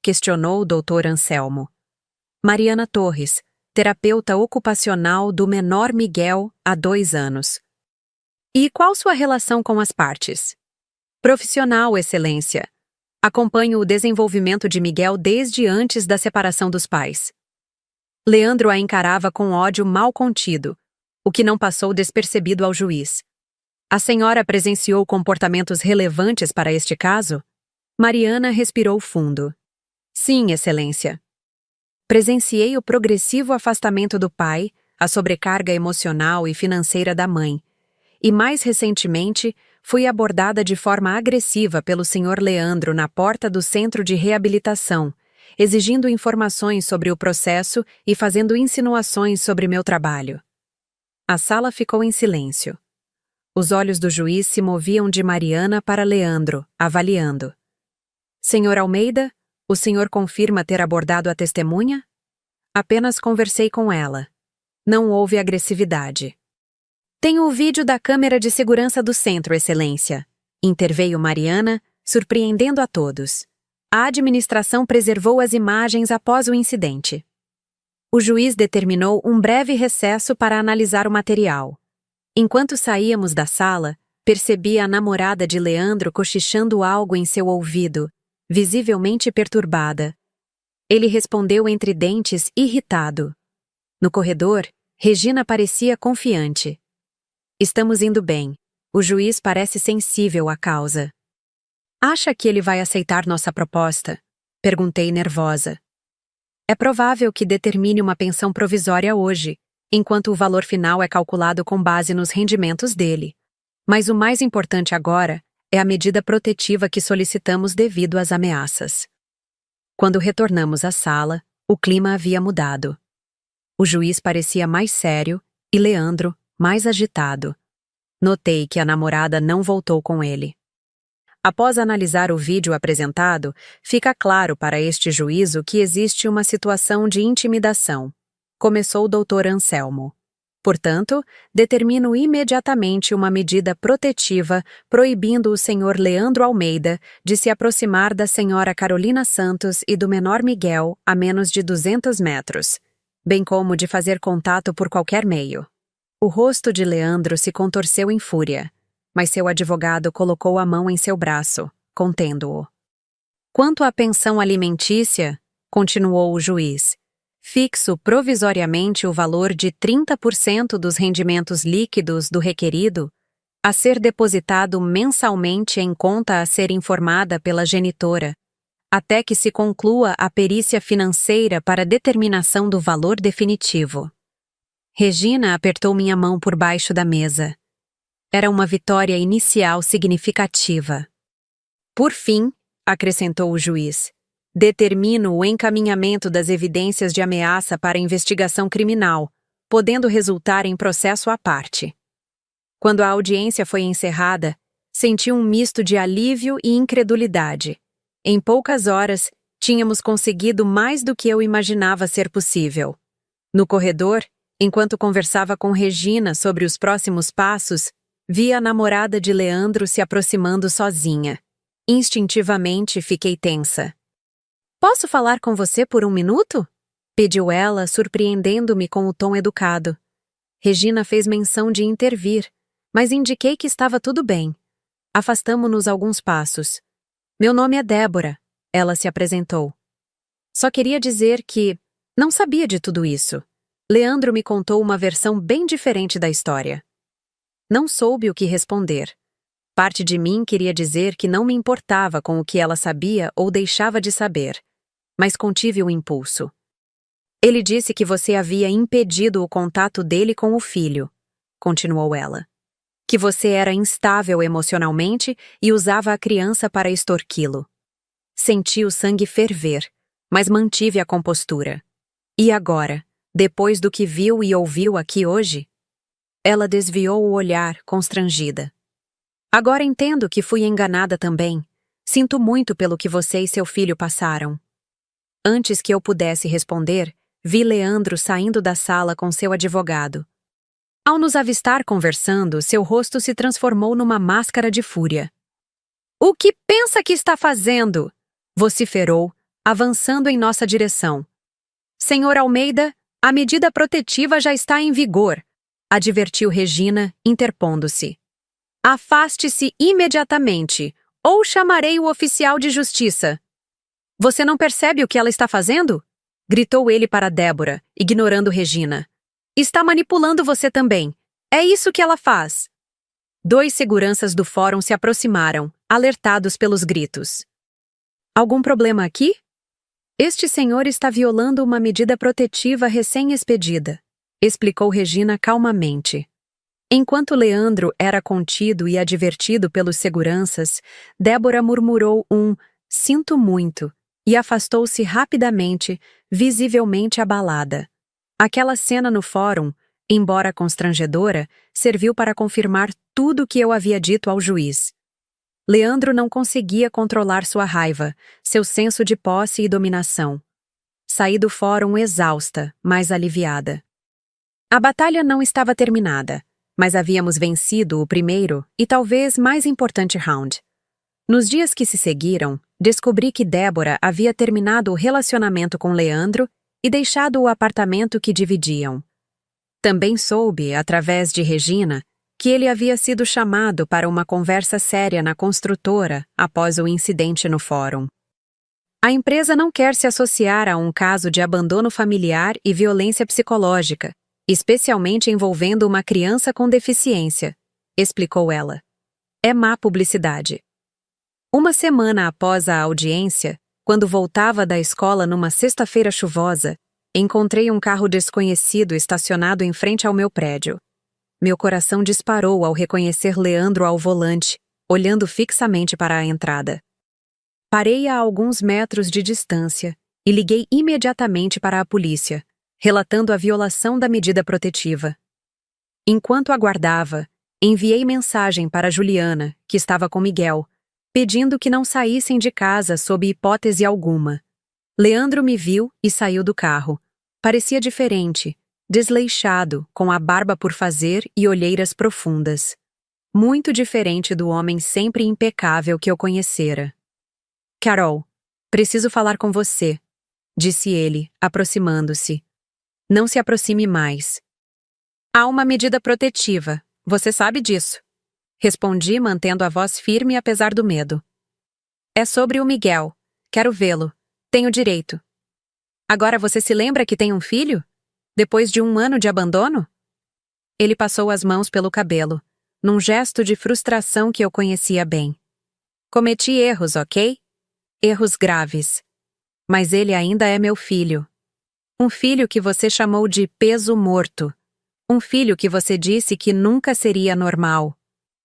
Questionou o doutor Anselmo. Mariana Torres, terapeuta ocupacional do menor Miguel há 2 anos. E qual sua relação com as partes? Profissional, Excelência. Acompanho o desenvolvimento de Miguel desde antes da separação dos pais. Leandro a encarava com ódio mal contido, o que não passou despercebido ao juiz. A senhora presenciou comportamentos relevantes para este caso? Mariana respirou fundo. Sim, Excelência. Presenciei o progressivo afastamento do pai, a sobrecarga emocional e financeira da mãe, e mais recentemente fui abordada de forma agressiva pelo senhor Leandro na porta do centro de reabilitação, exigindo informações sobre o processo e fazendo insinuações sobre meu trabalho. A sala ficou em silêncio. Os olhos do juiz se moviam de Mariana para Leandro, avaliando. Senhor Almeida, o senhor confirma ter abordado a testemunha? Apenas conversei com ela. Não houve agressividade. Tenho o vídeo da câmera de segurança do centro, Excelência. Interveio Mariana, surpreendendo a todos. A administração preservou as imagens após o incidente. O juiz determinou um breve recesso para analisar o material. Enquanto saíamos da sala, percebi a namorada de Leandro cochichando algo em seu ouvido, visivelmente perturbada. Ele respondeu entre dentes, irritado. No corredor, Regina parecia confiante. Estamos indo bem. O juiz parece sensível à causa. Acha que ele vai aceitar nossa proposta? Perguntei nervosa. É provável que determine uma pensão provisória hoje, enquanto o valor final é calculado com base nos rendimentos dele. Mas o mais importante agora é a medida protetiva que solicitamos devido às ameaças. Quando retornamos à sala, o clima havia mudado. O juiz parecia mais sério e Leandro mais agitado. Notei que a namorada não voltou com ele. Após analisar o vídeo apresentado, fica claro para este juízo que existe uma situação de intimidação. Começou o doutor Anselmo. Portanto, determino imediatamente uma medida protetiva proibindo o senhor Leandro Almeida de se aproximar da senhora Carolina Santos e do menor Miguel a menos de 200 metros, bem como de fazer contato por qualquer meio. O rosto de Leandro se contorceu em fúria, mas seu advogado colocou a mão em seu braço, contendo-o. Quanto à pensão alimentícia, continuou o juiz, fixo provisoriamente o valor de 30% dos rendimentos líquidos do requerido a ser depositado mensalmente em conta a ser informada pela genitora, até que se conclua a perícia financeira para determinação do valor definitivo. Regina apertou minha mão por baixo da mesa. Era uma vitória inicial significativa. Por fim, acrescentou o juiz, Determino o encaminhamento das evidências de ameaça para investigação criminal, podendo resultar em processo à parte. Quando a audiência foi encerrada, senti um misto de alívio e incredulidade. Em poucas horas, tínhamos conseguido mais do que eu imaginava ser possível. No corredor, enquanto conversava com Regina sobre os próximos passos, vi a namorada de Leandro se aproximando sozinha. Instintivamente, fiquei tensa. "Posso falar com você por um minuto?" pediu ela, surpreendendo-me com o tom educado. Regina fez menção de intervir, mas indiquei que estava tudo bem. Afastamo-nos alguns passos. "Meu nome é Débora", ela se apresentou. "Só queria dizer que não sabia de tudo isso. Leandro me contou uma versão bem diferente da história." Não soube o que responder. Parte de mim queria dizer que não me importava com o que ela sabia ou deixava de saber, mas contive o impulso. "Ele disse que você havia impedido o contato dele com o filho", continuou ela. "Que você era instável emocionalmente e usava a criança para extorquí-lo." Senti o sangue ferver, mas mantive a compostura. "E agora, depois do que viu e ouviu aqui hoje?" Ela desviou o olhar, constrangida. "Agora entendo que fui enganada também. Sinto muito pelo que você e seu filho passaram." Antes que eu pudesse responder, vi Leandro saindo da sala com seu advogado. Ao nos avistar conversando, seu rosto se transformou numa máscara de fúria. "O que pensa que está fazendo?" vociferou, avançando em nossa direção. "Senhor Almeida, a medida protetiva já está em vigor", advertiu Regina, interpondo-se. "Afaste-se imediatamente, ou chamarei o oficial de justiça." "Você não percebe o que ela está fazendo?" gritou ele para Débora, ignorando Regina. "Está manipulando você também. É isso que ela faz." 2 seguranças do fórum se aproximaram, alertados pelos gritos. "Algum problema aqui?" "Este senhor está violando uma medida protetiva recém-expedida", explicou Regina calmamente. Enquanto Leandro era contido e advertido pelos seguranças, Débora murmurou um "sinto muito" e afastou-se rapidamente, visivelmente abalada. Aquela cena no fórum, embora constrangedora, serviu para confirmar tudo o que eu havia dito ao juiz. Leandro não conseguia controlar sua raiva, seu senso de posse e dominação. Saí do fórum exausta, mas aliviada. A batalha não estava terminada, mas havíamos vencido o primeiro e talvez mais importante round. Nos dias que se seguiram, descobri que Débora havia terminado o relacionamento com Leandro e deixado o apartamento que dividiam. Também soube, através de Regina, que ele havia sido chamado para uma conversa séria na construtora após o incidente no fórum. A empresa não quer se associar a um caso de abandono familiar e violência psicológica, especialmente envolvendo uma criança com deficiência, explicou ela. É má publicidade. Uma semana após a audiência, quando voltava da escola numa sexta-feira chuvosa, encontrei um carro desconhecido estacionado em frente ao meu prédio. Meu coração disparou ao reconhecer Leandro ao volante, olhando fixamente para a entrada. Parei a alguns metros de distância e liguei imediatamente para a polícia, relatando a violação da medida protetiva. Enquanto aguardava, enviei mensagem para Juliana, que estava com Miguel, pedindo que não saíssem de casa sob hipótese alguma. Leandro me viu e saiu do carro. Parecia diferente, desleixado, com a barba por fazer e olheiras profundas. Muito diferente do homem sempre impecável que eu conhecera. "Carol, preciso falar com você", disse ele, aproximando-se. "Não se aproxime mais." "Há uma medida protetiva, você sabe disso", respondi, mantendo a voz firme apesar do medo. "É sobre o Miguel. Quero vê-lo. Tenho direito." "Agora você se lembra que tem um filho? Depois de 1 ano de abandono?" Ele passou as mãos pelo cabelo, num gesto de frustração que eu conhecia bem. "Cometi erros, ok? Erros graves. Mas ele ainda é meu filho. Um filho que você chamou de peso morto. Um filho que você disse que nunca seria normal."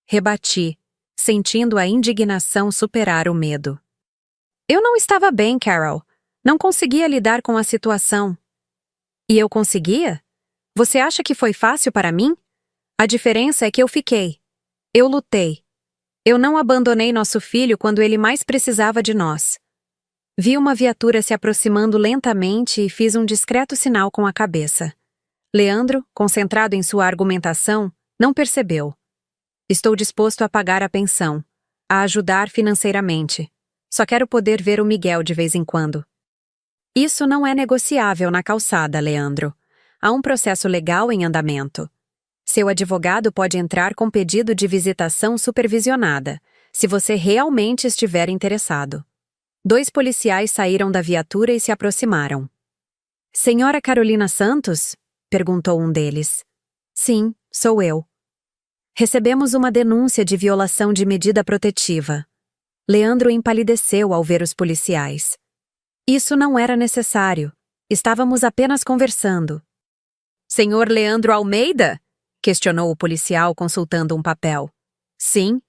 Rebati, sentindo a indignação superar o medo. Eu não estava bem, Carol. Não conseguia lidar com a situação. E eu conseguia? Você acha que foi fácil para mim? A diferença é que eu fiquei. Eu lutei. Eu não abandonei nosso filho quando ele mais precisava de nós. Vi uma viatura se aproximando lentamente e fiz um discreto sinal com a cabeça. Leandro, concentrado em sua argumentação, não percebeu. Estou disposto a pagar a pensão, a ajudar financeiramente. Só quero poder ver o Miguel de vez em quando. Isso não é negociável na calçada, Leandro. Há um processo legal em andamento. Seu advogado pode entrar com pedido de visitação supervisionada, se você realmente estiver interessado. 2 policiais saíram da viatura e se aproximaram. Senhora Carolina Santos? Perguntou um deles. Sim, sou eu. Recebemos uma denúncia de violação de medida protetiva. Leandro empalideceu ao ver os policiais. Isso não era necessário. Estávamos apenas conversando. Senhor Leandro Almeida? Questionou o policial consultando um papel. Sim.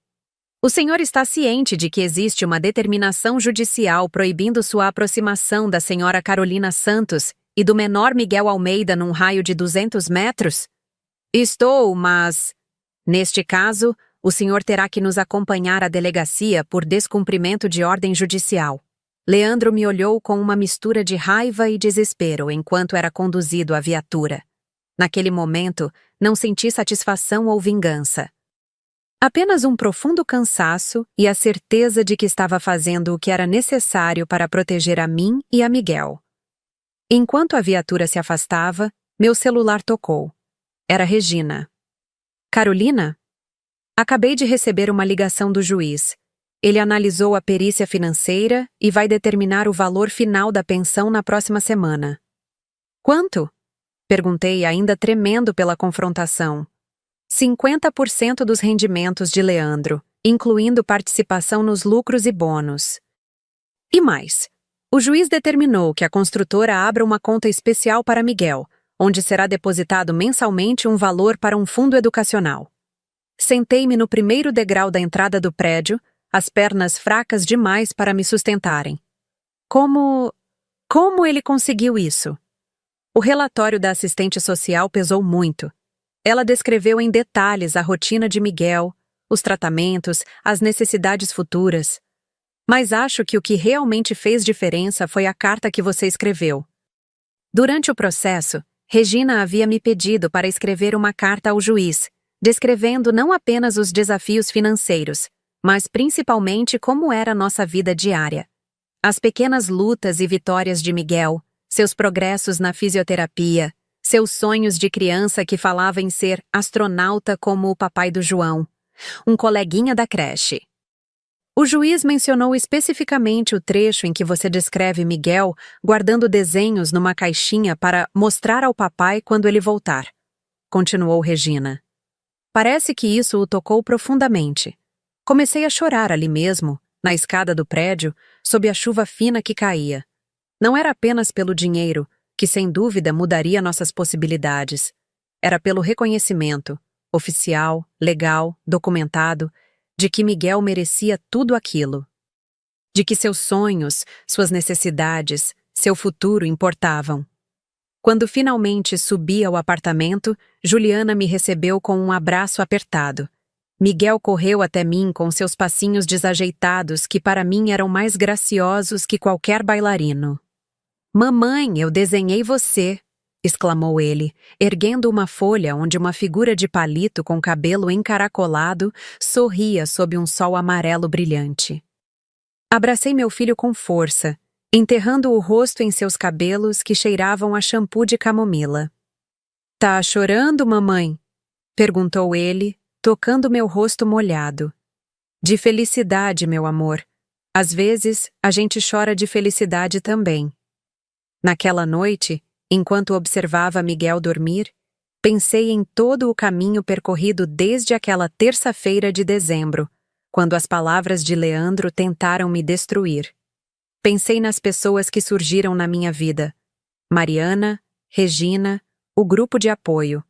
O senhor está ciente de que existe uma determinação judicial proibindo sua aproximação da senhora Carolina Santos e do menor Miguel Almeida num raio de 200 metros? Estou, mas... Neste caso, o senhor terá que nos acompanhar à delegacia por descumprimento de ordem judicial. Leandro me olhou com uma mistura de raiva e desespero enquanto era conduzido à viatura. Naquele momento, não senti satisfação ou vingança. Apenas um profundo cansaço e a certeza de que estava fazendo o que era necessário para proteger a mim e a Miguel. Enquanto a viatura se afastava, meu celular tocou. Era Regina. Carolina? Acabei de receber uma ligação do juiz. Ele analisou a perícia financeira e vai determinar o valor final da pensão na próxima semana. Quanto? Perguntei, ainda tremendo pela confrontação. 50% dos rendimentos de Leandro, incluindo participação nos lucros e bônus. E mais, o juiz determinou que a construtora abra uma conta especial para Miguel, onde será depositado mensalmente um valor para um fundo educacional. Sentei-me no primeiro degrau da entrada do prédio, as pernas fracas demais para me sustentarem. Como ele conseguiu isso? O relatório da assistente social pesou muito. Ela descreveu em detalhes a rotina de Miguel, os tratamentos, as necessidades futuras. Mas acho que o que realmente fez diferença foi a carta que você escreveu. Durante o processo, Regina havia me pedido para escrever uma carta ao juiz, descrevendo não apenas os desafios financeiros, mas principalmente como era nossa vida diária. As pequenas lutas e vitórias de Miguel, seus progressos na fisioterapia, seus sonhos de criança que falava em ser astronauta como o papai do João, um coleguinha da creche. O juiz mencionou especificamente o trecho em que você descreve Miguel guardando desenhos numa caixinha para mostrar ao papai quando ele voltar. Continuou Regina. Parece que isso o tocou profundamente. Comecei a chorar ali mesmo, na escada do prédio, sob a chuva fina que caía. Não era apenas pelo dinheiro, que sem dúvida mudaria nossas possibilidades. Era pelo reconhecimento, oficial, legal, documentado, de que Miguel merecia tudo aquilo. De que seus sonhos, suas necessidades, seu futuro importavam. Quando finalmente subi ao apartamento, Juliana me recebeu com um abraço apertado. Miguel correu até mim com seus passinhos desajeitados que para mim eram mais graciosos que qualquer bailarino. "Mamãe, eu desenhei você!" exclamou ele, erguendo uma folha onde uma figura de palito com cabelo encaracolado sorria sob um sol amarelo brilhante. Abracei meu filho com força, enterrando o rosto em seus cabelos que cheiravam a shampoo de camomila. "Tá chorando, mamãe?" perguntou ele, tocando meu rosto molhado. "De felicidade, meu amor. Às vezes, a gente chora de felicidade também." Naquela noite, enquanto observava Miguel dormir, pensei em todo o caminho percorrido desde aquela terça-feira de dezembro, quando as palavras de Leandro tentaram me destruir. Pensei nas pessoas que surgiram na minha vida. Mariana, Regina, o grupo de apoio.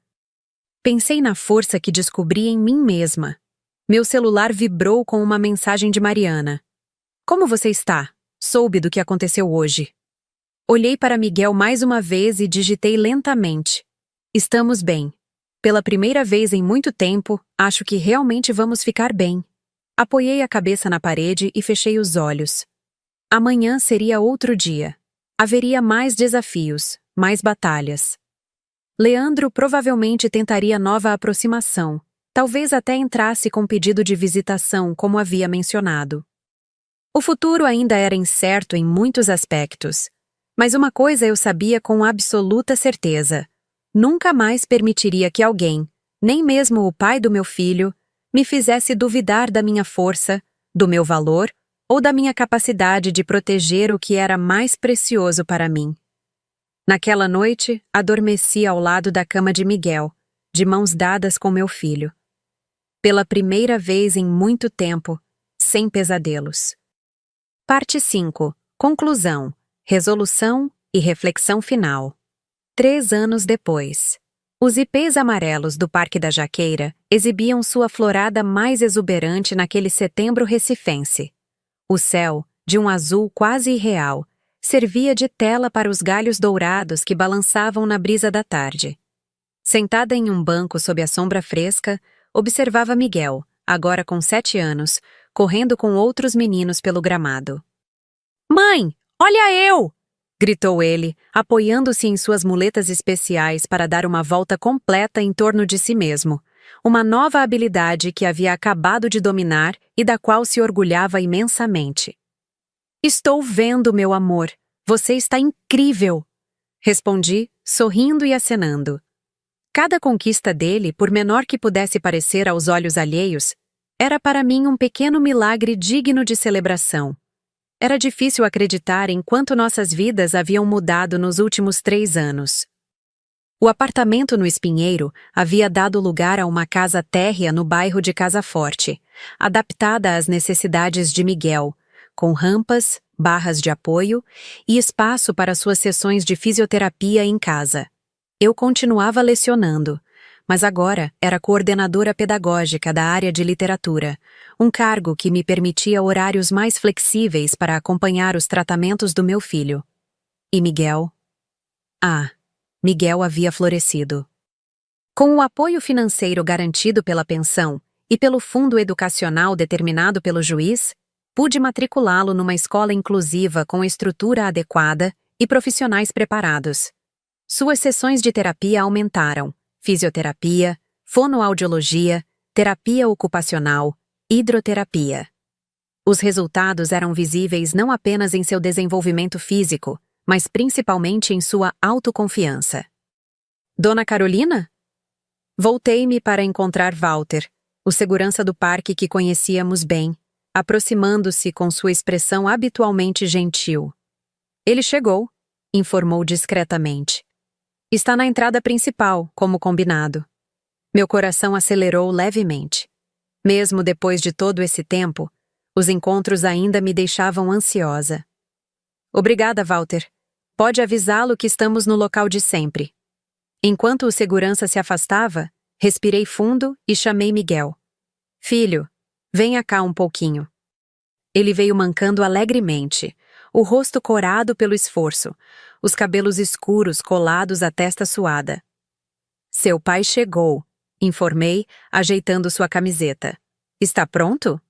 Pensei na força que descobri em mim mesma. Meu celular vibrou com uma mensagem de Mariana. "Como você está? soube do que aconteceu hoje. Olhei para Miguel mais uma vez e digitei lentamente. Estamos bem. Pela primeira vez em muito tempo, acho que realmente vamos ficar bem. Apoiei a cabeça na parede e fechei os olhos. Amanhã seria outro dia. Haveria mais desafios, mais batalhas. Leandro provavelmente tentaria nova aproximação. Talvez até entrasse com pedido de visitação, como havia mencionado. O futuro ainda era incerto em muitos aspectos. Mas uma coisa eu sabia com absoluta certeza. Nunca mais permitiria que alguém, nem mesmo o pai do meu filho, me fizesse duvidar da minha força, do meu valor ou da minha capacidade de proteger o que era mais precioso para mim. Naquela noite, adormeci ao lado da cama de Miguel, de mãos dadas com meu filho. Pela primeira vez em muito tempo, sem pesadelos. Parte 5. Conclusão, resolução e reflexão final. 3 anos depois. Os ipês amarelos do Parque da Jaqueira exibiam sua florada mais exuberante naquele setembro recifense. O céu, de um azul quase irreal, servia de tela para os galhos dourados que balançavam na brisa da tarde. Sentada em um banco sob a sombra fresca, observava Miguel, agora com 7 anos, correndo com outros meninos pelo gramado. "Mãe, olha eu!" gritou ele, apoiando-se em suas muletas especiais para dar uma volta completa em torno de si mesmo, uma nova habilidade que havia acabado de dominar e da qual se orgulhava imensamente. "Estou vendo, meu amor. Você está incrível!" respondi, sorrindo e acenando. Cada conquista dele, por menor que pudesse parecer aos olhos alheios, era para mim um pequeno milagre digno de celebração. Era difícil acreditar em quanto nossas vidas haviam mudado nos últimos 3 anos. O apartamento no Espinheiro havia dado lugar a uma casa térrea no bairro de Casa Forte, adaptada às necessidades de Miguel, com rampas, barras de apoio e espaço para suas sessões de fisioterapia em casa. Eu continuava lecionando, mas agora era coordenadora pedagógica da área de literatura, um cargo que me permitia horários mais flexíveis para acompanhar os tratamentos do meu filho. E Miguel? Miguel havia florescido. Com o apoio financeiro garantido pela pensão e pelo fundo educacional determinado pelo juiz, pude matriculá-lo numa escola inclusiva com estrutura adequada e profissionais preparados. Suas sessões de terapia aumentaram: fisioterapia, fonoaudiologia, terapia ocupacional, hidroterapia. Os resultados eram visíveis não apenas em seu desenvolvimento físico, mas principalmente em sua autoconfiança. "Dona Carolina?" Voltei-me para encontrar Walter, o segurança do parque que conhecíamos bem, aproximando-se com sua expressão habitualmente gentil. "Ele chegou", informou discretamente. "Está na entrada principal, como combinado." Meu coração acelerou levemente. Mesmo depois de todo esse tempo, os encontros ainda me deixavam ansiosa. "Obrigada, Walter. Pode avisá-lo que estamos no local de sempre." Enquanto o segurança se afastava, respirei fundo e chamei Miguel. "Filho, venha cá um pouquinho." Ele veio mancando alegremente, o rosto corado pelo esforço, os cabelos escuros colados à testa suada. "Seu pai chegou", informei, ajeitando sua camiseta. "Está pronto?"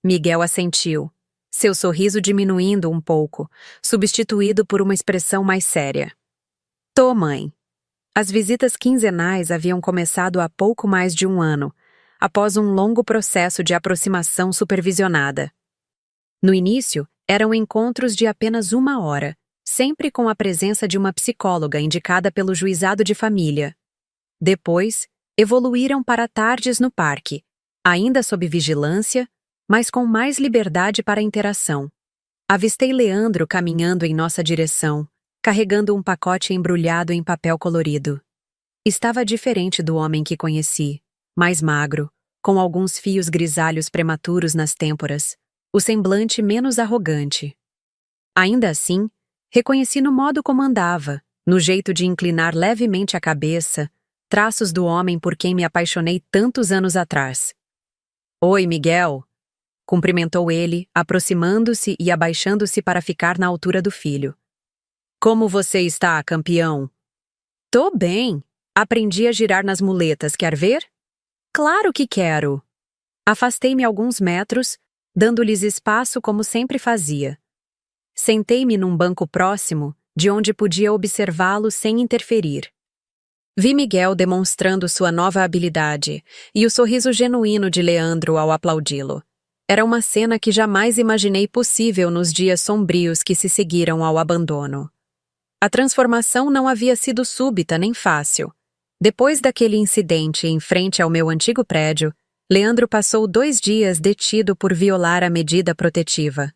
Miguel assentiu, seu sorriso diminuindo um pouco, substituído por uma expressão mais séria. "Tô, mãe." As visitas quinzenais haviam começado há pouco mais de 1 ano, após um longo processo de aproximação supervisionada. No início, eram encontros de apenas 1 hora, sempre com a presença de uma psicóloga indicada pelo juizado de família. Depois, evoluíram para tardes no parque, ainda sob vigilância, mas com mais liberdade para interação. Avistei Leandro caminhando em nossa direção, carregando um pacote embrulhado em papel colorido. Estava diferente do homem que conheci, mais magro, com alguns fios grisalhos prematuros nas têmporas, o semblante menos arrogante. Ainda assim, reconheci no modo como andava, no jeito de inclinar levemente a cabeça, traços do homem por quem me apaixonei tantos anos atrás. "Oi, Miguel." Cumprimentou ele, aproximando-se e abaixando-se para ficar na altura do filho. Como você está, campeão? Tô bem. Aprendi a girar nas muletas, quer ver? Claro que quero. Afastei-me alguns metros, dando-lhes espaço como sempre fazia. Sentei-me num banco próximo, de onde podia observá-lo sem interferir. Vi Miguel demonstrando sua nova habilidade e o sorriso genuíno de Leandro ao aplaudi-lo. Era uma cena que jamais imaginei possível nos dias sombrios que se seguiram ao abandono. A transformação não havia sido súbita nem fácil. Depois daquele incidente em frente ao meu antigo prédio, Leandro passou 2 dias detido por violar a medida protetiva.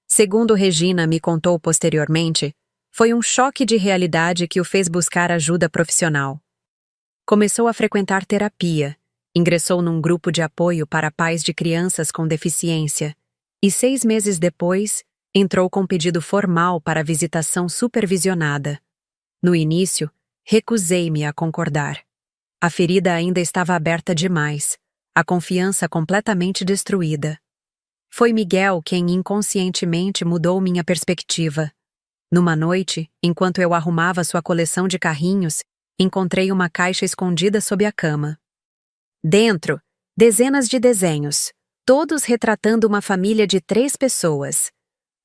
Segundo Regina me contou posteriormente, foi um choque de realidade que o fez buscar ajuda profissional. Começou a frequentar terapia, ingressou num grupo de apoio para pais de crianças com deficiência e 6 meses depois, entrou com pedido formal para visitação supervisionada. No início, recusei-me a concordar. A ferida ainda estava aberta demais, a confiança completamente destruída. Foi Miguel quem inconscientemente mudou minha perspectiva. Numa noite, enquanto eu arrumava sua coleção de carrinhos, encontrei uma caixa escondida sob a cama. Dentro, dezenas de desenhos, todos retratando uma família de 3 pessoas.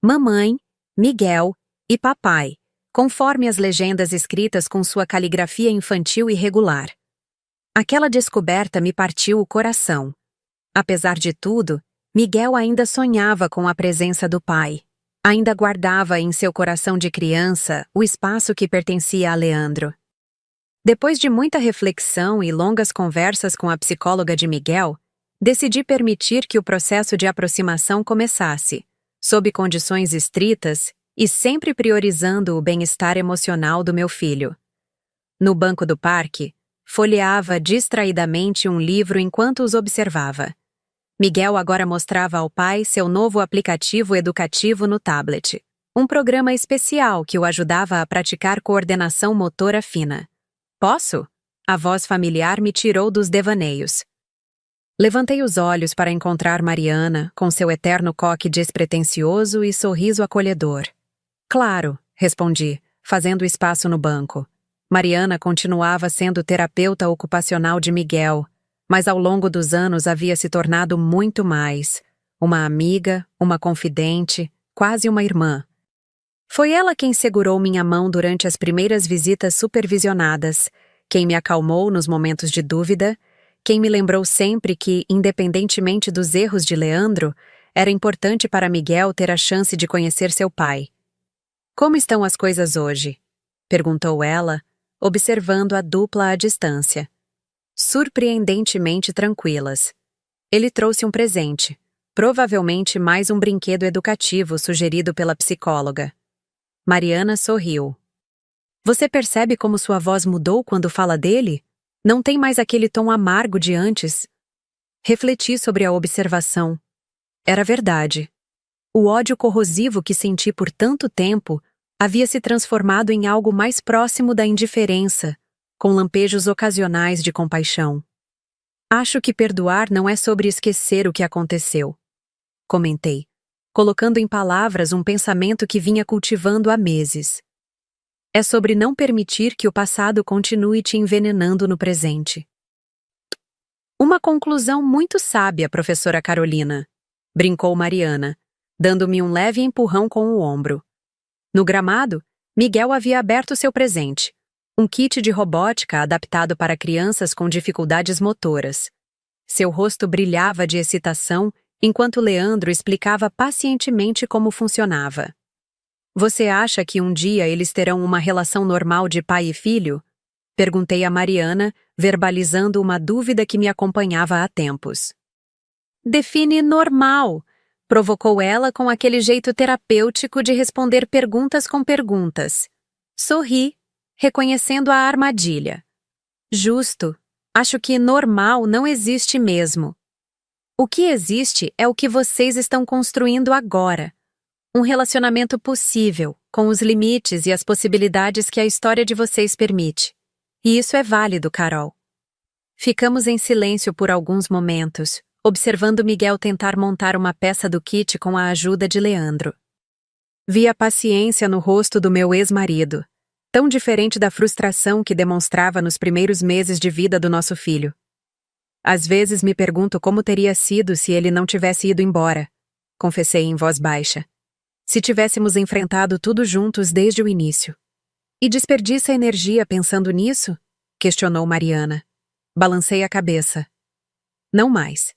Mamãe, Miguel e papai, conforme as legendas escritas com sua caligrafia infantil irregular. Aquela descoberta me partiu o coração. Apesar de tudo, Miguel ainda sonhava com a presença do pai. Ainda guardava em seu coração de criança o espaço que pertencia a Leandro. Depois de muita reflexão e longas conversas com a psicóloga de Miguel, decidi permitir que o processo de aproximação começasse, sob condições estritas e sempre priorizando o bem-estar emocional do meu filho. No banco do parque, folheava distraidamente um livro enquanto os observava. Miguel agora mostrava ao pai seu novo aplicativo educativo no tablet, um programa especial que o ajudava a praticar coordenação motora fina. Posso? A voz familiar me tirou dos devaneios. Levantei os olhos para encontrar Mariana, com seu eterno coque despretensioso e sorriso acolhedor. Claro, respondi, fazendo espaço no banco. Mariana continuava sendo terapeuta ocupacional de Miguel, mas ao longo dos anos havia se tornado muito mais. Uma amiga, uma confidente, quase uma irmã. Foi ela quem segurou minha mão durante as primeiras visitas supervisionadas, quem me acalmou nos momentos de dúvida, quem me lembrou sempre que, independentemente dos erros de Leandro, era importante para Miguel ter a chance de conhecer seu pai. Como estão as coisas hoje? Perguntou ela, observando a dupla à distância. Surpreendentemente tranquilas. Ele trouxe um presente, provavelmente mais um brinquedo educativo sugerido pela psicóloga. Mariana sorriu. Você percebe como sua voz mudou quando fala dele? Não tem mais aquele tom amargo de antes. Refleti sobre a observação. Era verdade. O ódio corrosivo que senti por tanto tempo havia se transformado em algo mais próximo da indiferença, com lampejos ocasionais de compaixão. Acho que perdoar não é sobre esquecer o que aconteceu, comentei, colocando em palavras um pensamento que vinha cultivando há meses. É sobre não permitir que o passado continue te envenenando no presente. Uma conclusão muito sábia, professora Carolina, brincou Mariana, dando-me um leve empurrão com o ombro. No gramado, Miguel havia aberto seu presente, um kit de robótica adaptado para crianças com dificuldades motoras. Seu rosto brilhava de excitação enquanto Leandro explicava pacientemente como funcionava. Você acha que um dia eles terão uma relação normal de pai e filho? Perguntei a Mariana, verbalizando uma dúvida que me acompanhava há tempos. Define normal, provocou ela com aquele jeito terapêutico de responder perguntas com perguntas. Sorri, reconhecendo a armadilha. Justo. Acho que normal não existe mesmo. O que existe é o que vocês estão construindo agora. Um relacionamento possível, com os limites e as possibilidades que a história de vocês permite. E isso é válido, Carol. Ficamos em silêncio por alguns momentos, observando Miguel tentar montar uma peça do kit com a ajuda de Leandro. Vi a paciência no rosto do meu ex-marido, tão diferente da frustração que demonstrava nos primeiros meses de vida do nosso filho. Às vezes me pergunto como teria sido se ele não tivesse ido embora, confessei em voz baixa. Se tivéssemos enfrentado tudo juntos desde o início. E desperdiça energia pensando nisso? Questionou Mariana. Balancei a cabeça. Não mais.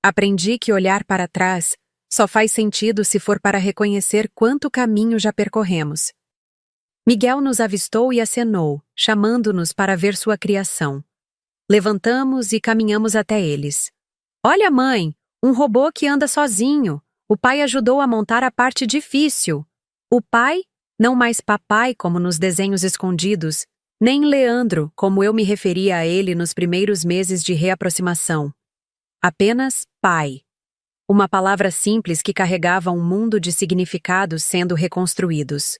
Aprendi que olhar para trás só faz sentido se for para reconhecer quanto caminho já percorremos. Miguel nos avistou e acenou, chamando-nos para ver sua criação. Levantamos e caminhamos até eles. Olha, mãe, um robô que anda sozinho. O pai ajudou a montar a parte difícil. O pai, não mais papai como nos desenhos escondidos, nem Leandro, como eu me referia a ele nos primeiros meses de reaproximação. Apenas pai. Uma palavra simples que carregava um mundo de significados sendo reconstruídos.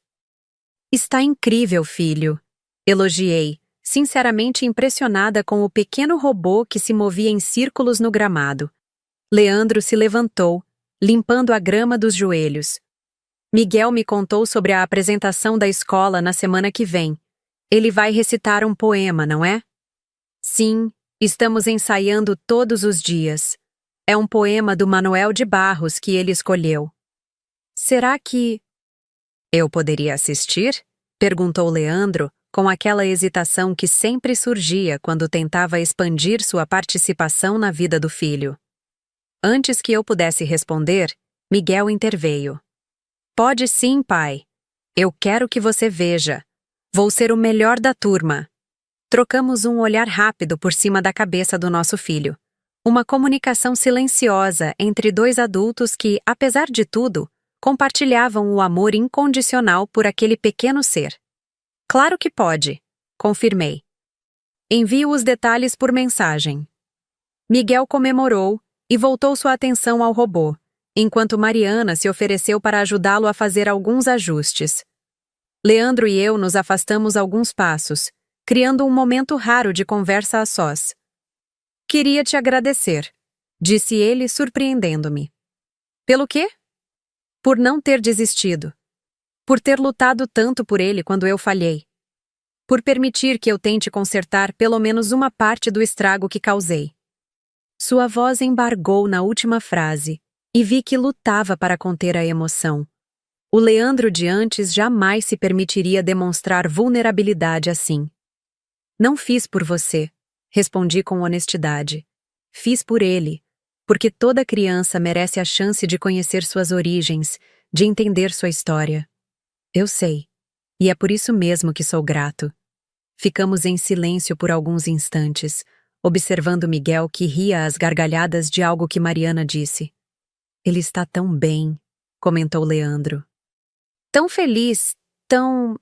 Está incrível, filho. Elogiei, sinceramente impressionada com o pequeno robô que se movia em círculos no gramado. Leandro se levantou, limpando a grama dos joelhos. Miguel me contou sobre a apresentação da escola na semana que vem. Ele vai recitar um poema, não é? Sim, estamos ensaiando todos os dias. É um poema do Manuel de Barros que ele escolheu. Será que... Eu poderia assistir? Perguntou Leandro, com aquela hesitação que sempre surgia quando tentava expandir sua participação na vida do filho. Antes que eu pudesse responder, Miguel interveio. Pode sim, pai. Eu quero que você veja. Vou ser o melhor da turma. Trocamos um olhar rápido por cima da cabeça do nosso filho. Uma comunicação silenciosa entre dois adultos que, apesar de tudo, compartilhavam o amor incondicional por aquele pequeno ser. Claro que pode, confirmei. Envio os detalhes por mensagem. Miguel comemorou e voltou sua atenção ao robô, enquanto Mariana se ofereceu para ajudá-lo a fazer alguns ajustes. Leandro e eu nos afastamos alguns passos, criando um momento raro de conversa a sós. Queria te agradecer, disse ele, surpreendendo-me. Pelo quê? Por não ter desistido. Por ter lutado tanto por ele quando eu falhei. Por permitir que eu tente consertar pelo menos uma parte do estrago que causei. Sua voz embargou na última frase, e vi que lutava para conter a emoção. O Leandro de antes jamais se permitiria demonstrar vulnerabilidade assim. Não fiz por você, respondi com honestidade. Fiz por ele, porque toda criança merece a chance de conhecer suas origens, de entender sua história. Eu sei, e é por isso mesmo que sou grato. Ficamos em silêncio por alguns instantes, observando Miguel que ria às gargalhadas de algo que Mariana disse. Ele está tão bem, comentou Leandro. Tão feliz, tão...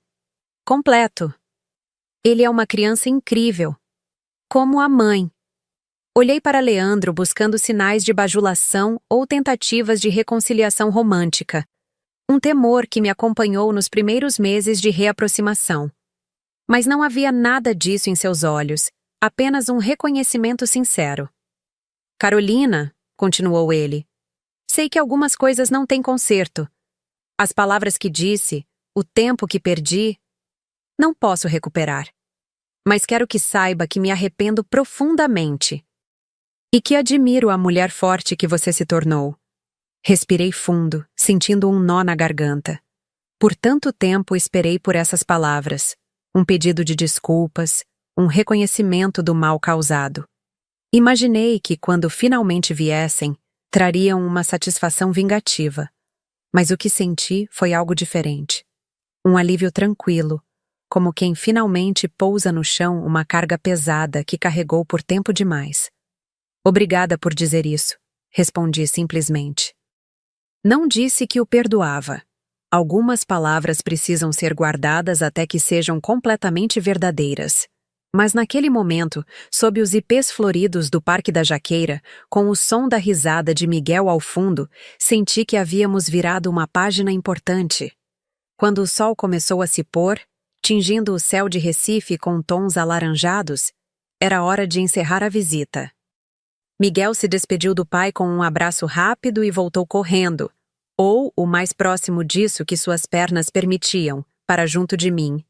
completo. Ele é uma criança incrível. Como a mãe. Olhei para Leandro buscando sinais de bajulação ou tentativas de reconciliação romântica. Um temor que me acompanhou nos primeiros meses de reaproximação. Mas não havia nada disso em seus olhos, apenas um reconhecimento sincero. Carolina, continuou ele, sei que algumas coisas não têm conserto. As palavras que disse, o tempo que perdi, não posso recuperar. Mas quero que saiba que me arrependo profundamente. E que admiro a mulher forte que você se tornou. Respirei fundo, sentindo um nó na garganta. Por tanto tempo esperei por essas palavras, um pedido de desculpas, um reconhecimento do mal causado. Imaginei que, quando finalmente viessem, trariam uma satisfação vingativa. Mas o que senti foi algo diferente. Um alívio tranquilo, como quem finalmente pousa no chão uma carga pesada que carregou por tempo demais. Obrigada por dizer isso, respondi simplesmente. Não disse que o perdoava. Algumas palavras precisam ser guardadas até que sejam completamente verdadeiras. Mas naquele momento, sob os ipês floridos do Parque da Jaqueira, com o som da risada de Miguel ao fundo, senti que havíamos virado uma página importante. Quando o sol começou a se pôr, tingindo o céu de Recife com tons alaranjados, era hora de encerrar a visita. Miguel se despediu do pai com um abraço rápido e voltou correndo, ou o mais próximo disso que suas pernas permitiam, para junto de mim.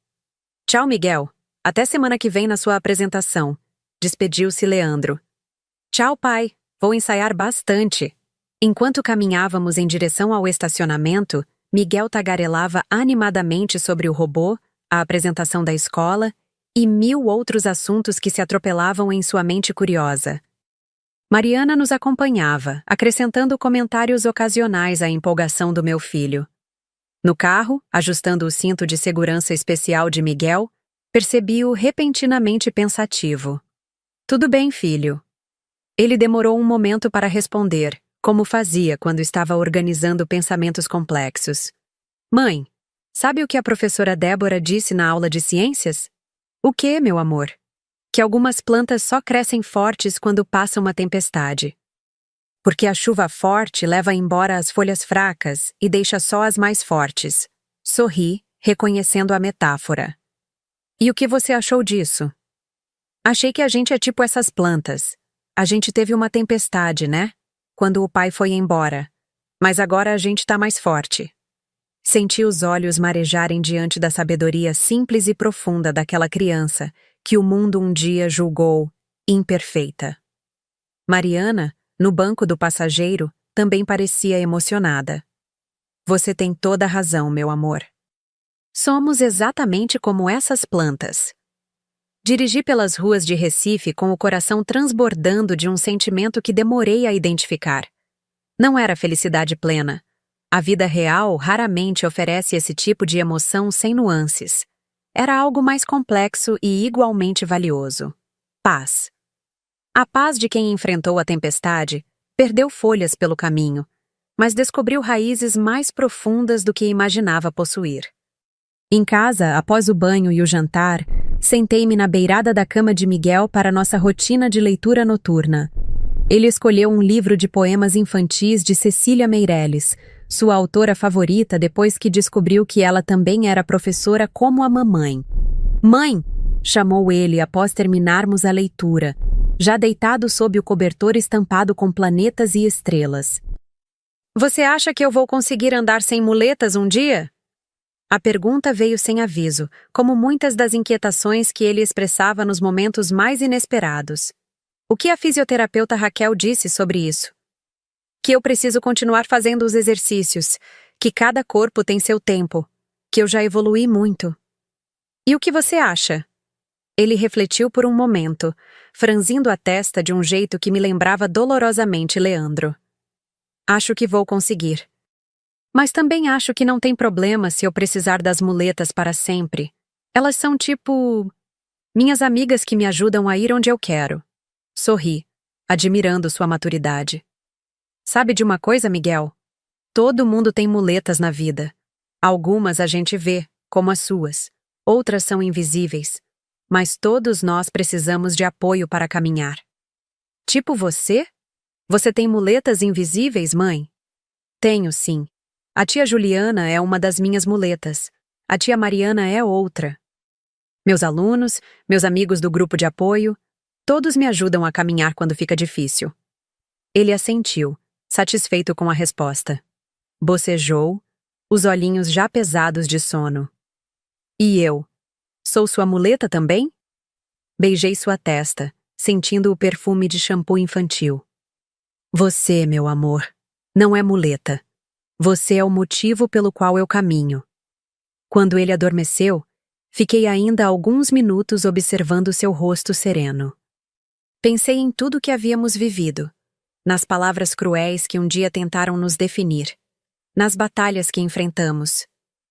Tchau, Miguel. Até semana que vem na sua apresentação. Despediu-se Leandro. Tchau, pai. Vou ensaiar bastante. Enquanto caminhávamos em direção ao estacionamento, Miguel tagarelava animadamente sobre o robô, a apresentação da escola e 1000 outros assuntos que se atropelavam em sua mente curiosa. Mariana nos acompanhava, acrescentando comentários ocasionais à empolgação do meu filho. No carro, ajustando o cinto de segurança especial de Miguel, percebi-o repentinamente pensativo. Tudo bem, filho. Ele demorou um momento para responder, como fazia quando estava organizando pensamentos complexos. Mãe, sabe o que a professora Débora disse na aula de ciências? O quê, meu amor? Que algumas plantas só crescem fortes quando passa uma tempestade. Porque a chuva forte leva embora as folhas fracas e deixa só as mais fortes. Sorri, reconhecendo a metáfora. E o que você achou disso? Achei que a gente é tipo essas plantas. A gente teve uma tempestade, né? Quando o pai foi embora. Mas agora a gente tá mais forte. Senti os olhos marejarem diante da sabedoria simples e profunda daquela criança que o mundo um dia julgou imperfeita. Mariana, no banco do passageiro, também parecia emocionada. Você tem toda a razão, meu amor. Somos exatamente como essas plantas. Dirigi pelas ruas de Recife com o coração transbordando de um sentimento que demorei a identificar. Não era felicidade plena. A vida real raramente oferece esse tipo de emoção sem nuances. Era algo mais complexo e igualmente valioso. Paz. A paz de quem enfrentou a tempestade perdeu folhas pelo caminho, mas descobriu raízes mais profundas do que imaginava possuir. Em casa, após o banho e o jantar, sentei-me na beirada da cama de Miguel para nossa rotina de leitura noturna. Ele escolheu um livro de poemas infantis de Cecília Meirelles, sua autora favorita depois que descobriu que ela também era professora como a mamãe. Mãe! Chamou ele após terminarmos a leitura, já deitado sob o cobertor estampado com planetas e estrelas. Você acha que eu vou conseguir andar sem muletas um dia? A pergunta veio sem aviso, como muitas das inquietações que ele expressava nos momentos mais inesperados. O que a fisioterapeuta Raquel disse sobre isso? Que eu preciso continuar fazendo os exercícios, que cada corpo tem seu tempo, que eu já evoluí muito. E o que você acha? Ele refletiu por um momento, franzindo a testa de um jeito que me lembrava dolorosamente Leandro. Acho que vou conseguir. Mas também acho que não tem problema se eu precisar das muletas para sempre. Elas são tipo... minhas amigas que me ajudam a ir onde eu quero. Sorri, admirando sua maturidade. Sabe de uma coisa, Miguel? Todo mundo tem muletas na vida. Algumas a gente vê, como as suas. Outras são invisíveis. Mas todos nós precisamos de apoio para caminhar. Tipo você? Você tem muletas invisíveis, mãe? Tenho, sim. A tia Juliana é uma das minhas muletas. A tia Mariana é outra. Meus alunos, meus amigos do grupo de apoio, todos me ajudam a caminhar quando fica difícil. Ele assentiu, satisfeito com a resposta. Bocejou, os olhinhos já pesados de sono. E eu? Sou sua muleta também? Beijei sua testa, sentindo o perfume de shampoo infantil. Você, meu amor, não é muleta. Você é o motivo pelo qual eu caminho. Quando ele adormeceu, fiquei ainda alguns minutos observando seu rosto sereno. Pensei em tudo que havíamos vivido, nas palavras cruéis que um dia tentaram nos definir, nas batalhas que enfrentamos,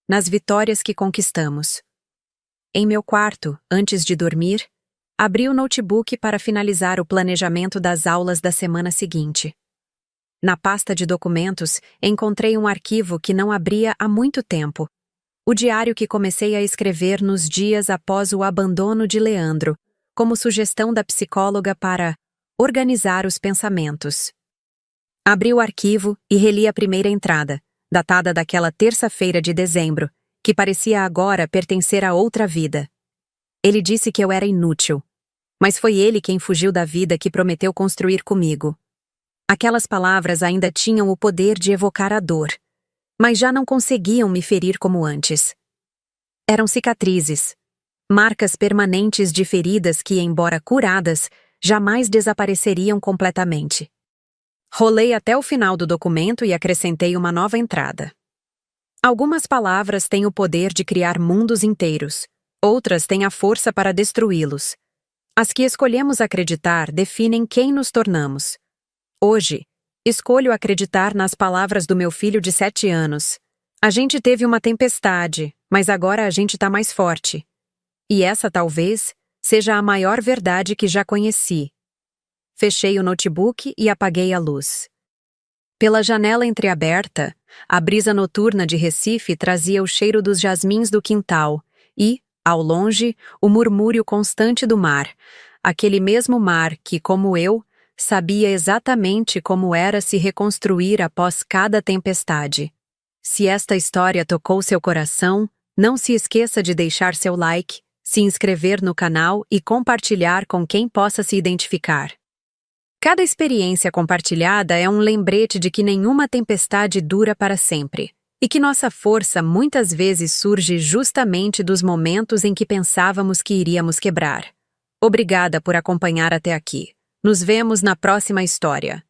nas vitórias que conquistamos. Em meu quarto, antes de dormir, abri o notebook para finalizar o planejamento das aulas da semana seguinte. Na pasta de documentos, encontrei um arquivo que não abria há muito tempo. O diário que comecei a escrever nos dias após o abandono de Leandro, como sugestão da psicóloga para organizar os pensamentos. Abri o arquivo e reli a primeira entrada, datada daquela terça-feira de dezembro, que parecia agora pertencer a outra vida. Ele disse que eu era inútil. Mas foi ele quem fugiu da vida que prometeu construir comigo. Aquelas palavras ainda tinham o poder de evocar a dor, mas já não conseguiam me ferir como antes. Eram cicatrizes, marcas permanentes de feridas que, embora curadas, jamais desapareceriam completamente. Rolei até o final do documento e acrescentei uma nova entrada. Algumas palavras têm o poder de criar mundos inteiros, outras têm a força para destruí-los. As que escolhemos acreditar definem quem nos tornamos. Hoje, escolho acreditar nas palavras do meu filho de 7 anos. A gente teve uma tempestade, mas agora a gente tá mais forte. E essa, talvez, seja a maior verdade que já conheci. Fechei o notebook e apaguei a luz. Pela janela entreaberta, a brisa noturna de Recife trazia o cheiro dos jasmins do quintal e, ao longe, o murmúrio constante do mar, aquele mesmo mar que, como eu, sabia exatamente como era se reconstruir após cada tempestade. Se esta história tocou seu coração, não se esqueça de deixar seu like, se inscrever no canal e compartilhar com quem possa se identificar. Cada experiência compartilhada é um lembrete de que nenhuma tempestade dura para sempre, e que nossa força muitas vezes surge justamente dos momentos em que pensávamos que iríamos quebrar. Obrigada por acompanhar até aqui. Nos vemos na próxima história.